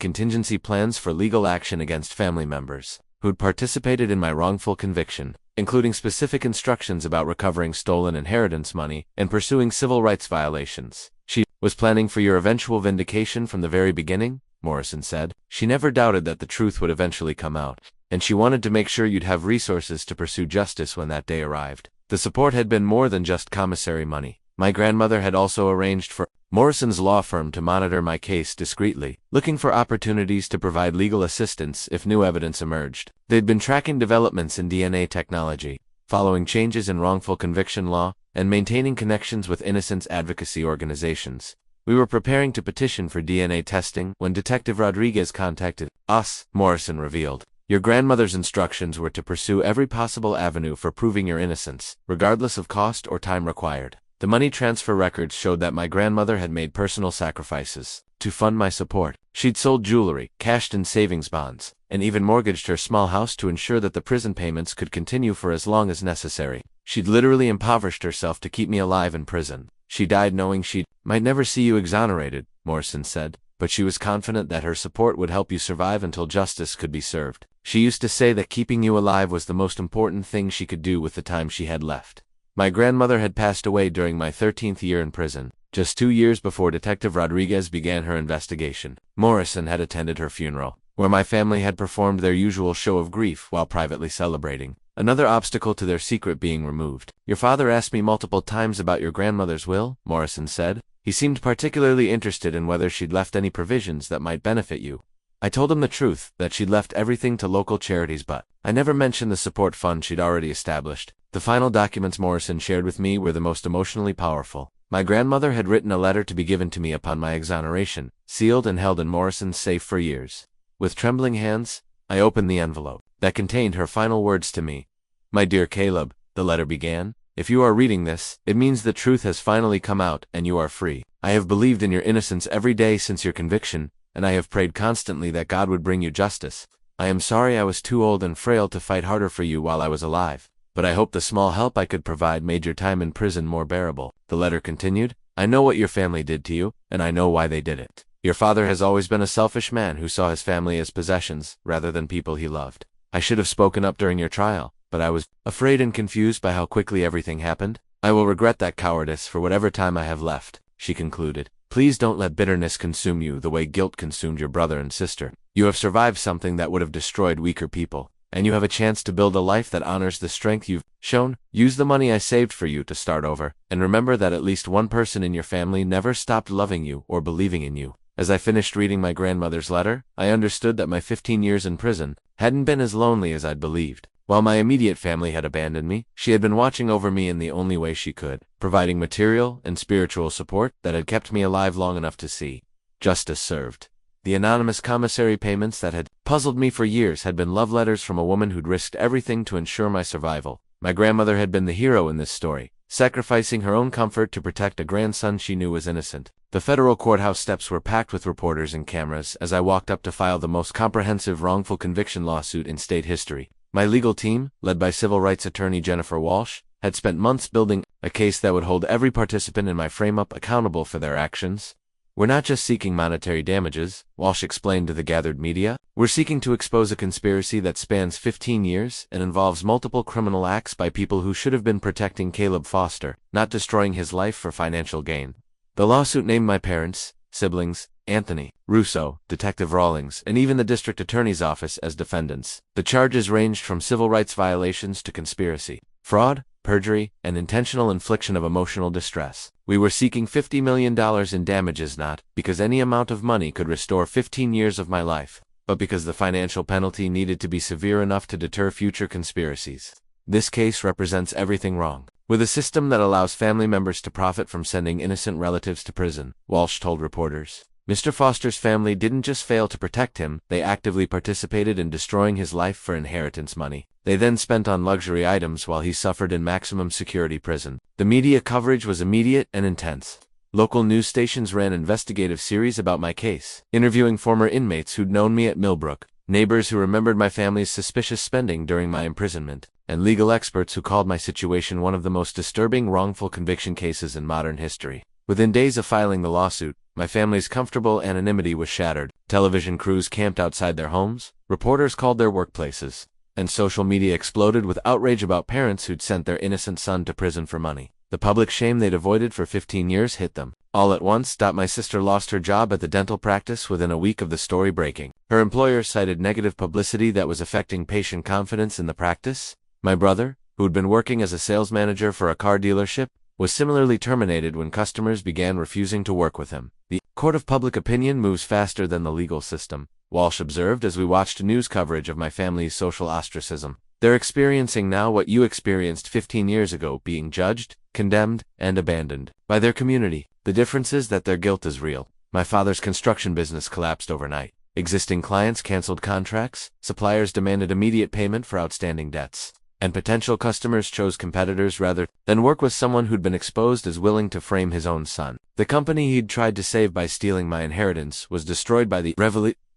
contingency plans for legal action against family members who'd participated in my wrongful conviction, including specific instructions about recovering stolen inheritance money and pursuing civil rights violations. She was planning for your eventual vindication from the very beginning, Morrison said. She never doubted that the truth would eventually come out. and she wanted to make sure you'd have resources to pursue justice when that day arrived. The support had been more than just commissary money. My grandmother had also arranged for Morrison's law firm to monitor my case discreetly, looking for opportunities to provide legal assistance if new evidence emerged. They'd been tracking developments in DNA technology, following changes in wrongful conviction law, and maintaining connections with innocence advocacy organizations. We were preparing to petition for DNA testing when Detective Rodriguez contacted us, Morrison revealed. Your grandmother's instructions were to pursue every possible avenue for proving your innocence, regardless of cost or time required. The money transfer records showed that my grandmother had made personal sacrifices to fund my support. She'd sold jewelry, cashed in savings bonds, and even mortgaged her small house to ensure that the prison payments could continue for as long as necessary. She'd literally impoverished herself to keep me alive in prison. She died knowing she might never see you exonerated, Morrison said, but she was confident that her support would help you survive until justice could be served. She used to say that keeping you alive was the most important thing she could do with the time she had left. My grandmother had passed away during my 13th year in prison, just 2 years before Detective Rodriguez began her investigation. Morrison had attended her funeral, where my family had performed their usual show of grief while privately celebrating, another obstacle to their secret being removed. Your father asked me multiple times about your grandmother's will, Morrison said. He seemed particularly interested in whether she'd left any provisions that might benefit you. I told him the truth, that she'd left everything to local charities, but I never mentioned the support fund she'd already established. The final documents Morrison shared with me were the most emotionally powerful. My grandmother had written a letter to be given to me upon my exoneration, sealed and held in Morrison's safe for years. With trembling hands, I opened the envelope that contained her final words to me. My dear Caleb, the letter began, if you are reading this, it means the truth has finally come out and you are free. I have believed in your innocence every day since your conviction, and I have prayed constantly that God would bring you justice. I am sorry I was too old and frail to fight harder for you while I was alive, but I hope the small help I could provide made your time in prison more bearable. The letter continued, I know what your family did to you, and I know why they did it. Your father has always been a selfish man who saw his family as possessions, rather than people he loved. I should have spoken up during your trial, but I was afraid and confused by how quickly everything happened. I will regret that cowardice for whatever time I have left, she concluded. Please don't let bitterness consume you the way guilt consumed your brother and sister. You have survived something that would have destroyed weaker people, and you have a chance to build a life that honors the strength you've shown. Use the money I saved for you to start over, and remember that at least one person in your family never stopped loving you or believing in you. As I finished reading my grandmother's letter, I understood that my 15 years in prison hadn't been as lonely as I'd believed. While my immediate family had abandoned me, she had been watching over me in the only way she could, providing material and spiritual support that had kept me alive long enough to see justice served. The anonymous commissary payments that had puzzled me for years had been love letters from a woman who'd risked everything to ensure my survival. My grandmother had been the hero in this story, sacrificing her own comfort to protect a grandson she knew was innocent. The federal courthouse steps were packed with reporters and cameras as I walked up to file the most comprehensive wrongful conviction lawsuit in state history. My legal team, led by civil rights attorney Jennifer Walsh, had spent months building a case that would hold every participant in my frame-up accountable for their actions. We're not just seeking monetary damages, Walsh explained to the gathered media. We're seeking to expose a conspiracy that spans 15 years and involves multiple criminal acts by people who should have been protecting Caleb Foster, not destroying his life for financial gain. The lawsuit named my parents, siblings, Anthony, Russo, Detective Rawlings, and even the district attorney's office as defendants. The charges ranged from civil rights violations to conspiracy, fraud, perjury, and intentional infliction of emotional distress. We were seeking $50 million in damages not because any amount of money could restore 15 years of my life, but because the financial penalty needed to be severe enough to deter future conspiracies. This case represents everything wrong with a system that allows family members to profit from sending innocent relatives to prison, Walsh told reporters. Mr. Foster's family didn't just fail to protect him, they actively participated in destroying his life for inheritance money. They then spent on luxury items while he suffered in maximum security prison. The media coverage was immediate and intense. Local news stations ran investigative series about my case, interviewing former inmates who'd known me at Millbrook, neighbors who remembered my family's suspicious spending during my imprisonment, and legal experts who called my situation one of the most disturbing wrongful conviction cases in modern history. Within days of filing the lawsuit, my family's comfortable anonymity was shattered. Television crews camped outside their homes, reporters called their workplaces, and social media exploded with outrage about parents who'd sent their innocent son to prison for money. The public shame they'd avoided for 15 years hit them. All at once, my sister lost her job at the dental practice within a week of the story breaking. Her employer cited negative publicity that was affecting patient confidence in the practice. My brother, who'd been working as a sales manager for a car dealership, was similarly terminated when customers began refusing to work with him. The court of public opinion moves faster than the legal system, Walsh observed as we watched news coverage of my family's social ostracism. They're experiencing now what you experienced 15 years ago, being judged, condemned, and abandoned by their community. The difference is that their guilt is real. My father's construction business collapsed overnight. Existing clients canceled contracts, suppliers demanded immediate payment for outstanding debts, and potential customers chose competitors rather than work with someone who'd been exposed as willing to frame his own son. The company he'd tried to save by stealing my inheritance was destroyed by the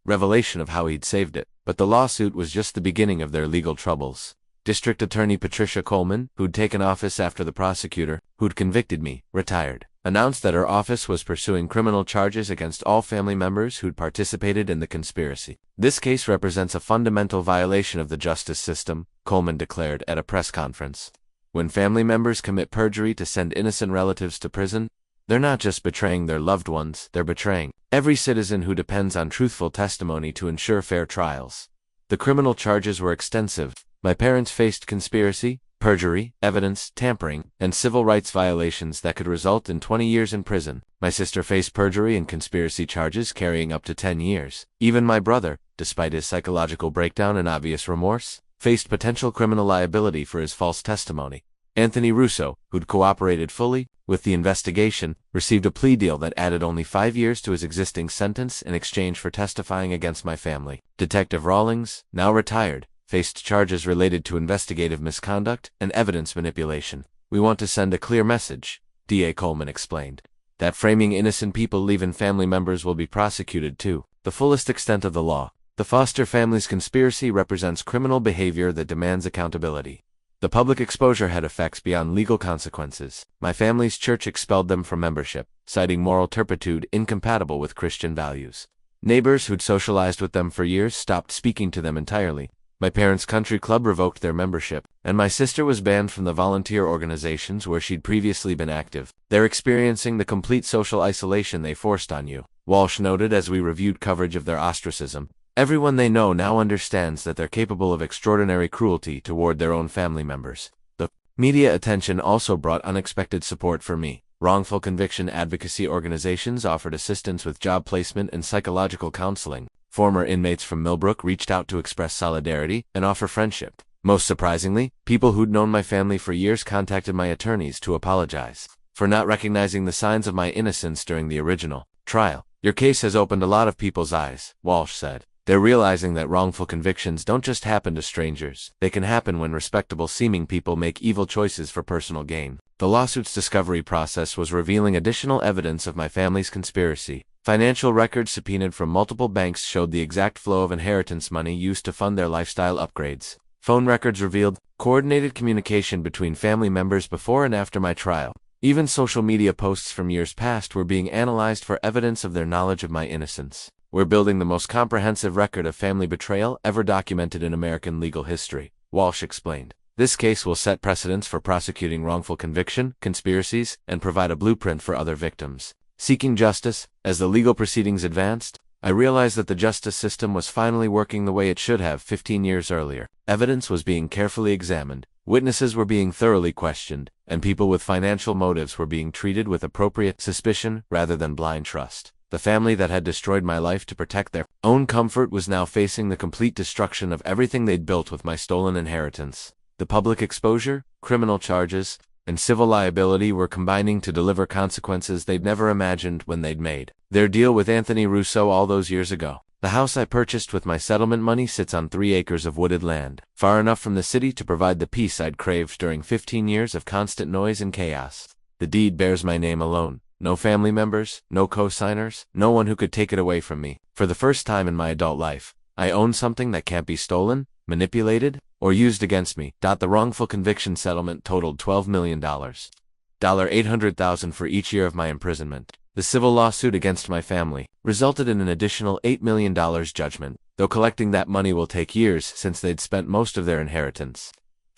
revelation of how he'd saved it, but the lawsuit was just the beginning of their legal troubles. District Attorney Patricia Coleman, who'd taken office after the prosecutor, who'd convicted me, retired, announced that her office was pursuing criminal charges against all family members who'd participated in the conspiracy. This case represents a fundamental violation of the justice system, Coleman declared at a press conference. When family members commit perjury to send innocent relatives to prison, they're not just betraying their loved ones, they're betraying every citizen who depends on truthful testimony to ensure fair trials. The criminal charges were extensive. My parents faced conspiracy, perjury, evidence tampering, and civil rights violations that could result in 20 years in prison. My sister faced perjury and conspiracy charges carrying up to 10 years. Even my brother, despite his psychological breakdown and obvious remorse, faced potential criminal liability for his false testimony. Anthony Russo, who'd cooperated fully with the investigation, received a plea deal that added only 5 years to his existing sentence in exchange for testifying against my family. Detective Rawlings, now retired, faced charges related to investigative misconduct and evidence manipulation. We want to send a clear message, D.A. Coleman explained, that framing innocent people, even family members, will be prosecuted to the fullest extent of the law. The Foster family's conspiracy represents criminal behavior that demands accountability. The public exposure had effects beyond legal consequences. My family's church expelled them from membership, citing moral turpitude incompatible with Christian values. Neighbors who'd socialized with them for years stopped speaking to them entirely. My parents' country club revoked their membership, and my sister was banned from the volunteer organizations where she'd previously been active. They're experiencing the complete social isolation they forced on you, Walsh noted as we reviewed coverage of their ostracism. Everyone they know now understands that they're capable of extraordinary cruelty toward their own family members. The media attention also brought unexpected support for me. Wrongful conviction advocacy organizations offered assistance with job placement and psychological counseling. Former inmates from Millbrook reached out to express solidarity and offer friendship. Most surprisingly, people who'd known my family for years contacted my attorneys to apologize for not recognizing the signs of my innocence during the original trial. Your case has opened a lot of people's eyes, Walsh said. They're realizing that wrongful convictions don't just happen to strangers. They can happen when respectable-seeming people make evil choices for personal gain. The lawsuit's discovery process was revealing additional evidence of my family's conspiracy. Financial records subpoenaed from multiple banks showed the exact flow of inheritance money used to fund their lifestyle upgrades. Phone records revealed coordinated communication between family members before and after my trial. Even social media posts from years past were being analyzed for evidence of their knowledge of my innocence. We're building the most comprehensive record of family betrayal ever documented in American legal history, Walsh explained. This case will set precedents for prosecuting wrongful conviction, conspiracies, and provide a blueprint for other victims. Seeking justice, as the legal proceedings advanced, I realized that the justice system was finally working the way it should have 15 years earlier. Evidence was being carefully examined, witnesses were being thoroughly questioned, and people with financial motives were being treated with appropriate suspicion rather than blind trust. The family that had destroyed my life to protect their own comfort was now facing the complete destruction of everything they'd built with my stolen inheritance. The public exposure, criminal charges, and civil liability were combining to deliver consequences they'd never imagined when they'd made their deal with Anthony Russo all those years ago. The house I purchased with my settlement money sits on 3 acres of wooded land, far enough from the city to provide the peace I'd craved during 15 years of constant noise and chaos. The deed bears my name alone. No family members, no co-signers, no one who could take it away from me. For the first time in my adult life, I own something that can't be stolen, manipulated, or used against me. The wrongful conviction settlement totaled $12 million. $800,000 for each year of my imprisonment. The civil lawsuit against my family resulted in an additional $8 million judgment, though collecting that money will take years since they'd spent most of their inheritance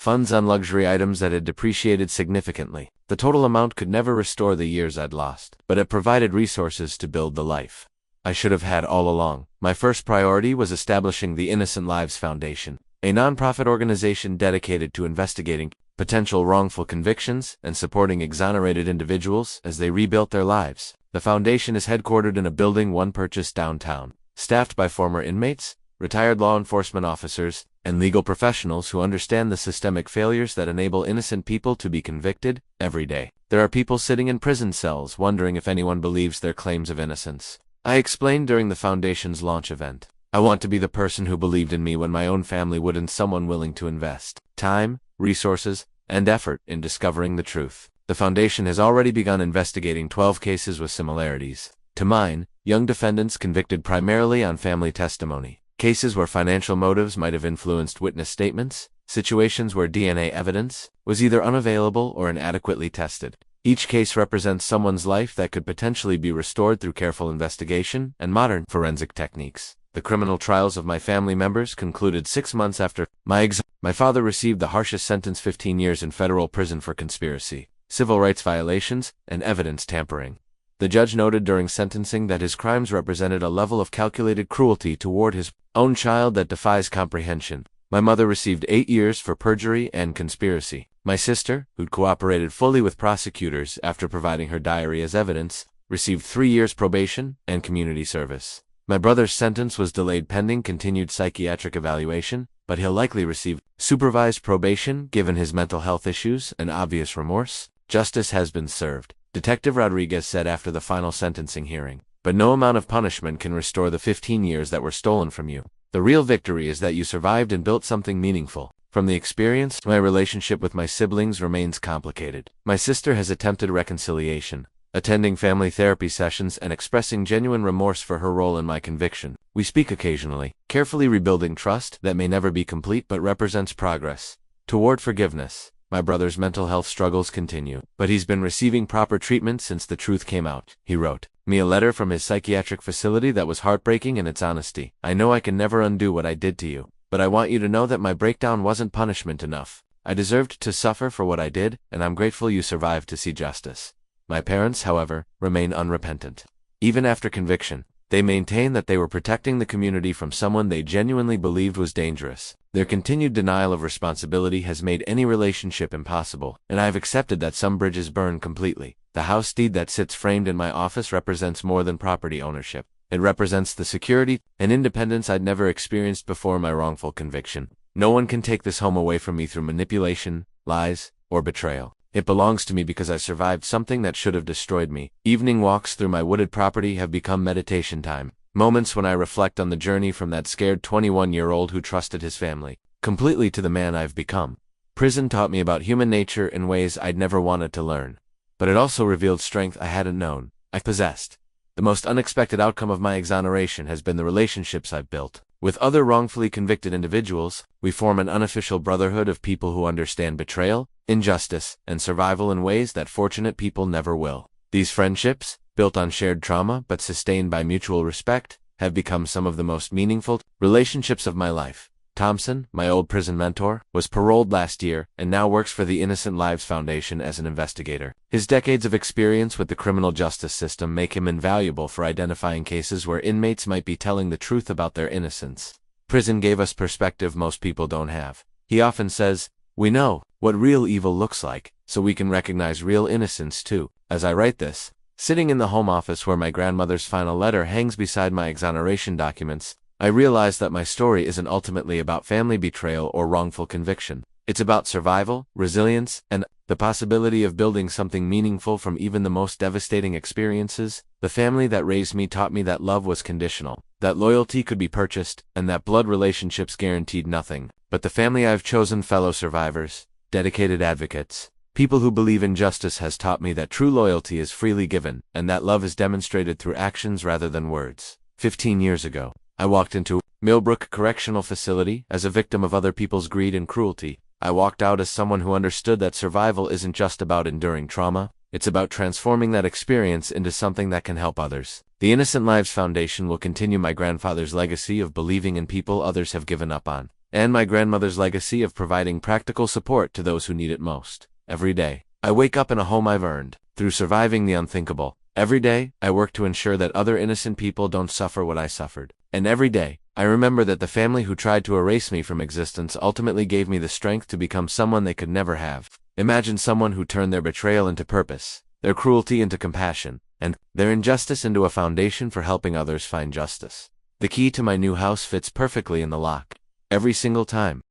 funds on luxury items that had depreciated significantly. The total amount could never restore the years I'd lost, but it provided resources to build the life I should have had all along. My first priority was establishing the Innocent Lives Foundation, a nonprofit organization dedicated to investigating potential wrongful convictions and supporting exonerated individuals as they rebuilt their lives. The foundation is headquartered in a building one purchased downtown, staffed by former inmates, retired law enforcement officers, and legal professionals who understand the systemic failures that enable innocent people to be convicted every day. There are people sitting in prison cells wondering if anyone believes their claims of innocence. I explained during the foundation's launch event. I want to be the person who believed in me when my own family wouldn't, someone willing to invest time, resources, and effort in discovering the truth. The foundation has already begun investigating 12 cases with similarities to mine, young defendants convicted primarily on family testimony, cases where financial motives might have influenced witness statements, situations where DNA evidence was either unavailable or inadequately tested. Each case represents someone's life that could potentially be restored through careful investigation and modern forensic techniques. The criminal trials of my family members concluded 6 months after my father received the harshest sentence, 15 years in federal prison for conspiracy, civil rights violations, and evidence tampering. The judge noted during sentencing that his crimes represented a level of calculated cruelty toward his own child that defies comprehension. My mother received 8 years for perjury and conspiracy. My sister, who'd cooperated fully with prosecutors after providing her diary as evidence, received 3 years probation and community service. My brother's sentence was delayed pending continued psychiatric evaluation, but he'll likely receive supervised probation given his mental health issues and obvious remorse. Justice has been served, Detective Rodriguez said after the final sentencing hearing. But no amount of punishment can restore the 15 years that were stolen from you. The real victory is that you survived and built something meaningful. From the experience, my relationship with my siblings remains complicated. My sister has attempted reconciliation, attending family therapy sessions and expressing genuine remorse for her role in my conviction. We speak occasionally, carefully rebuilding trust that may never be complete but represents progress toward forgiveness. My brother's mental health struggles continue, but he's been receiving proper treatment since the truth came out. He wrote me a letter from his psychiatric facility that was heartbreaking in its honesty. I know I can never undo what I did to you, but I want you to know that my breakdown wasn't punishment enough. I deserved to suffer for what I did, and I'm grateful you survived to see justice. My parents, however, remain unrepentant. Even after conviction, they maintain that they were protecting the community from someone they genuinely believed was dangerous. Their continued denial of responsibility has made any relationship impossible, and I have accepted that some bridges burn completely. The house deed that sits framed in my office represents more than property ownership. It represents the security and independence I'd never experienced before my wrongful conviction. No one can take this home away from me through manipulation, lies, or betrayal. It belongs to me because I survived something that should have destroyed me. Evening walks through my wooded property have become meditation time. Moments when I reflect on the journey from that scared 21-year-old who trusted his family completely to the man I've become. Prison taught me about human nature in ways I'd never wanted to learn. But it also revealed strength I hadn't known I possessed. The most unexpected outcome of my exoneration has been the relationships I've built. With other wrongfully convicted individuals, we form an unofficial brotherhood of people who understand betrayal, injustice, and survival in ways that fortunate people never will. These friendships, built on shared trauma but sustained by mutual respect, have become some of the most meaningful relationships of my life. Thompson, my old prison mentor, was paroled last year and now works for the Innocent Lives Foundation as an investigator. His decades of experience with the criminal justice system make him invaluable for identifying cases where inmates might be telling the truth about their innocence. Prison gave us perspective most people don't have. He often says, "We know what real evil looks like, so we can recognize real innocence too." As I write this, sitting in the home office where my grandmother's final letter hangs beside my exoneration documents, I realize that my story isn't ultimately about family betrayal or wrongful conviction. It's about survival, resilience, and the possibility of building something meaningful from even the most devastating experiences. The family that raised me taught me that love was conditional, that loyalty could be purchased, and that blood relationships guaranteed nothing. But the family I've chosen, fellow survivors, dedicated advocates, people who believe in justice, has taught me that true loyalty is freely given, and that love is demonstrated through actions rather than words. 15 years ago, I walked into Millbrook Correctional Facility as a victim of other people's greed and cruelty. I walked out as someone who understood that survival isn't just about enduring trauma, it's about transforming that experience into something that can help others. The Innocent Lives Foundation will continue my grandfather's legacy of believing in people others have given up on, and my grandmother's legacy of providing practical support to those who need it most. Every day, I wake up in a home I've earned, through surviving the unthinkable. Every day, I work to ensure that other innocent people don't suffer what I suffered. And every day, I remember that the family who tried to erase me from existence ultimately gave me the strength to become someone they could never have. Imagine someone who turned their betrayal into purpose, their cruelty into compassion, and their injustice into a foundation for helping others find justice. The key to my new house fits perfectly in the lock. Every single time,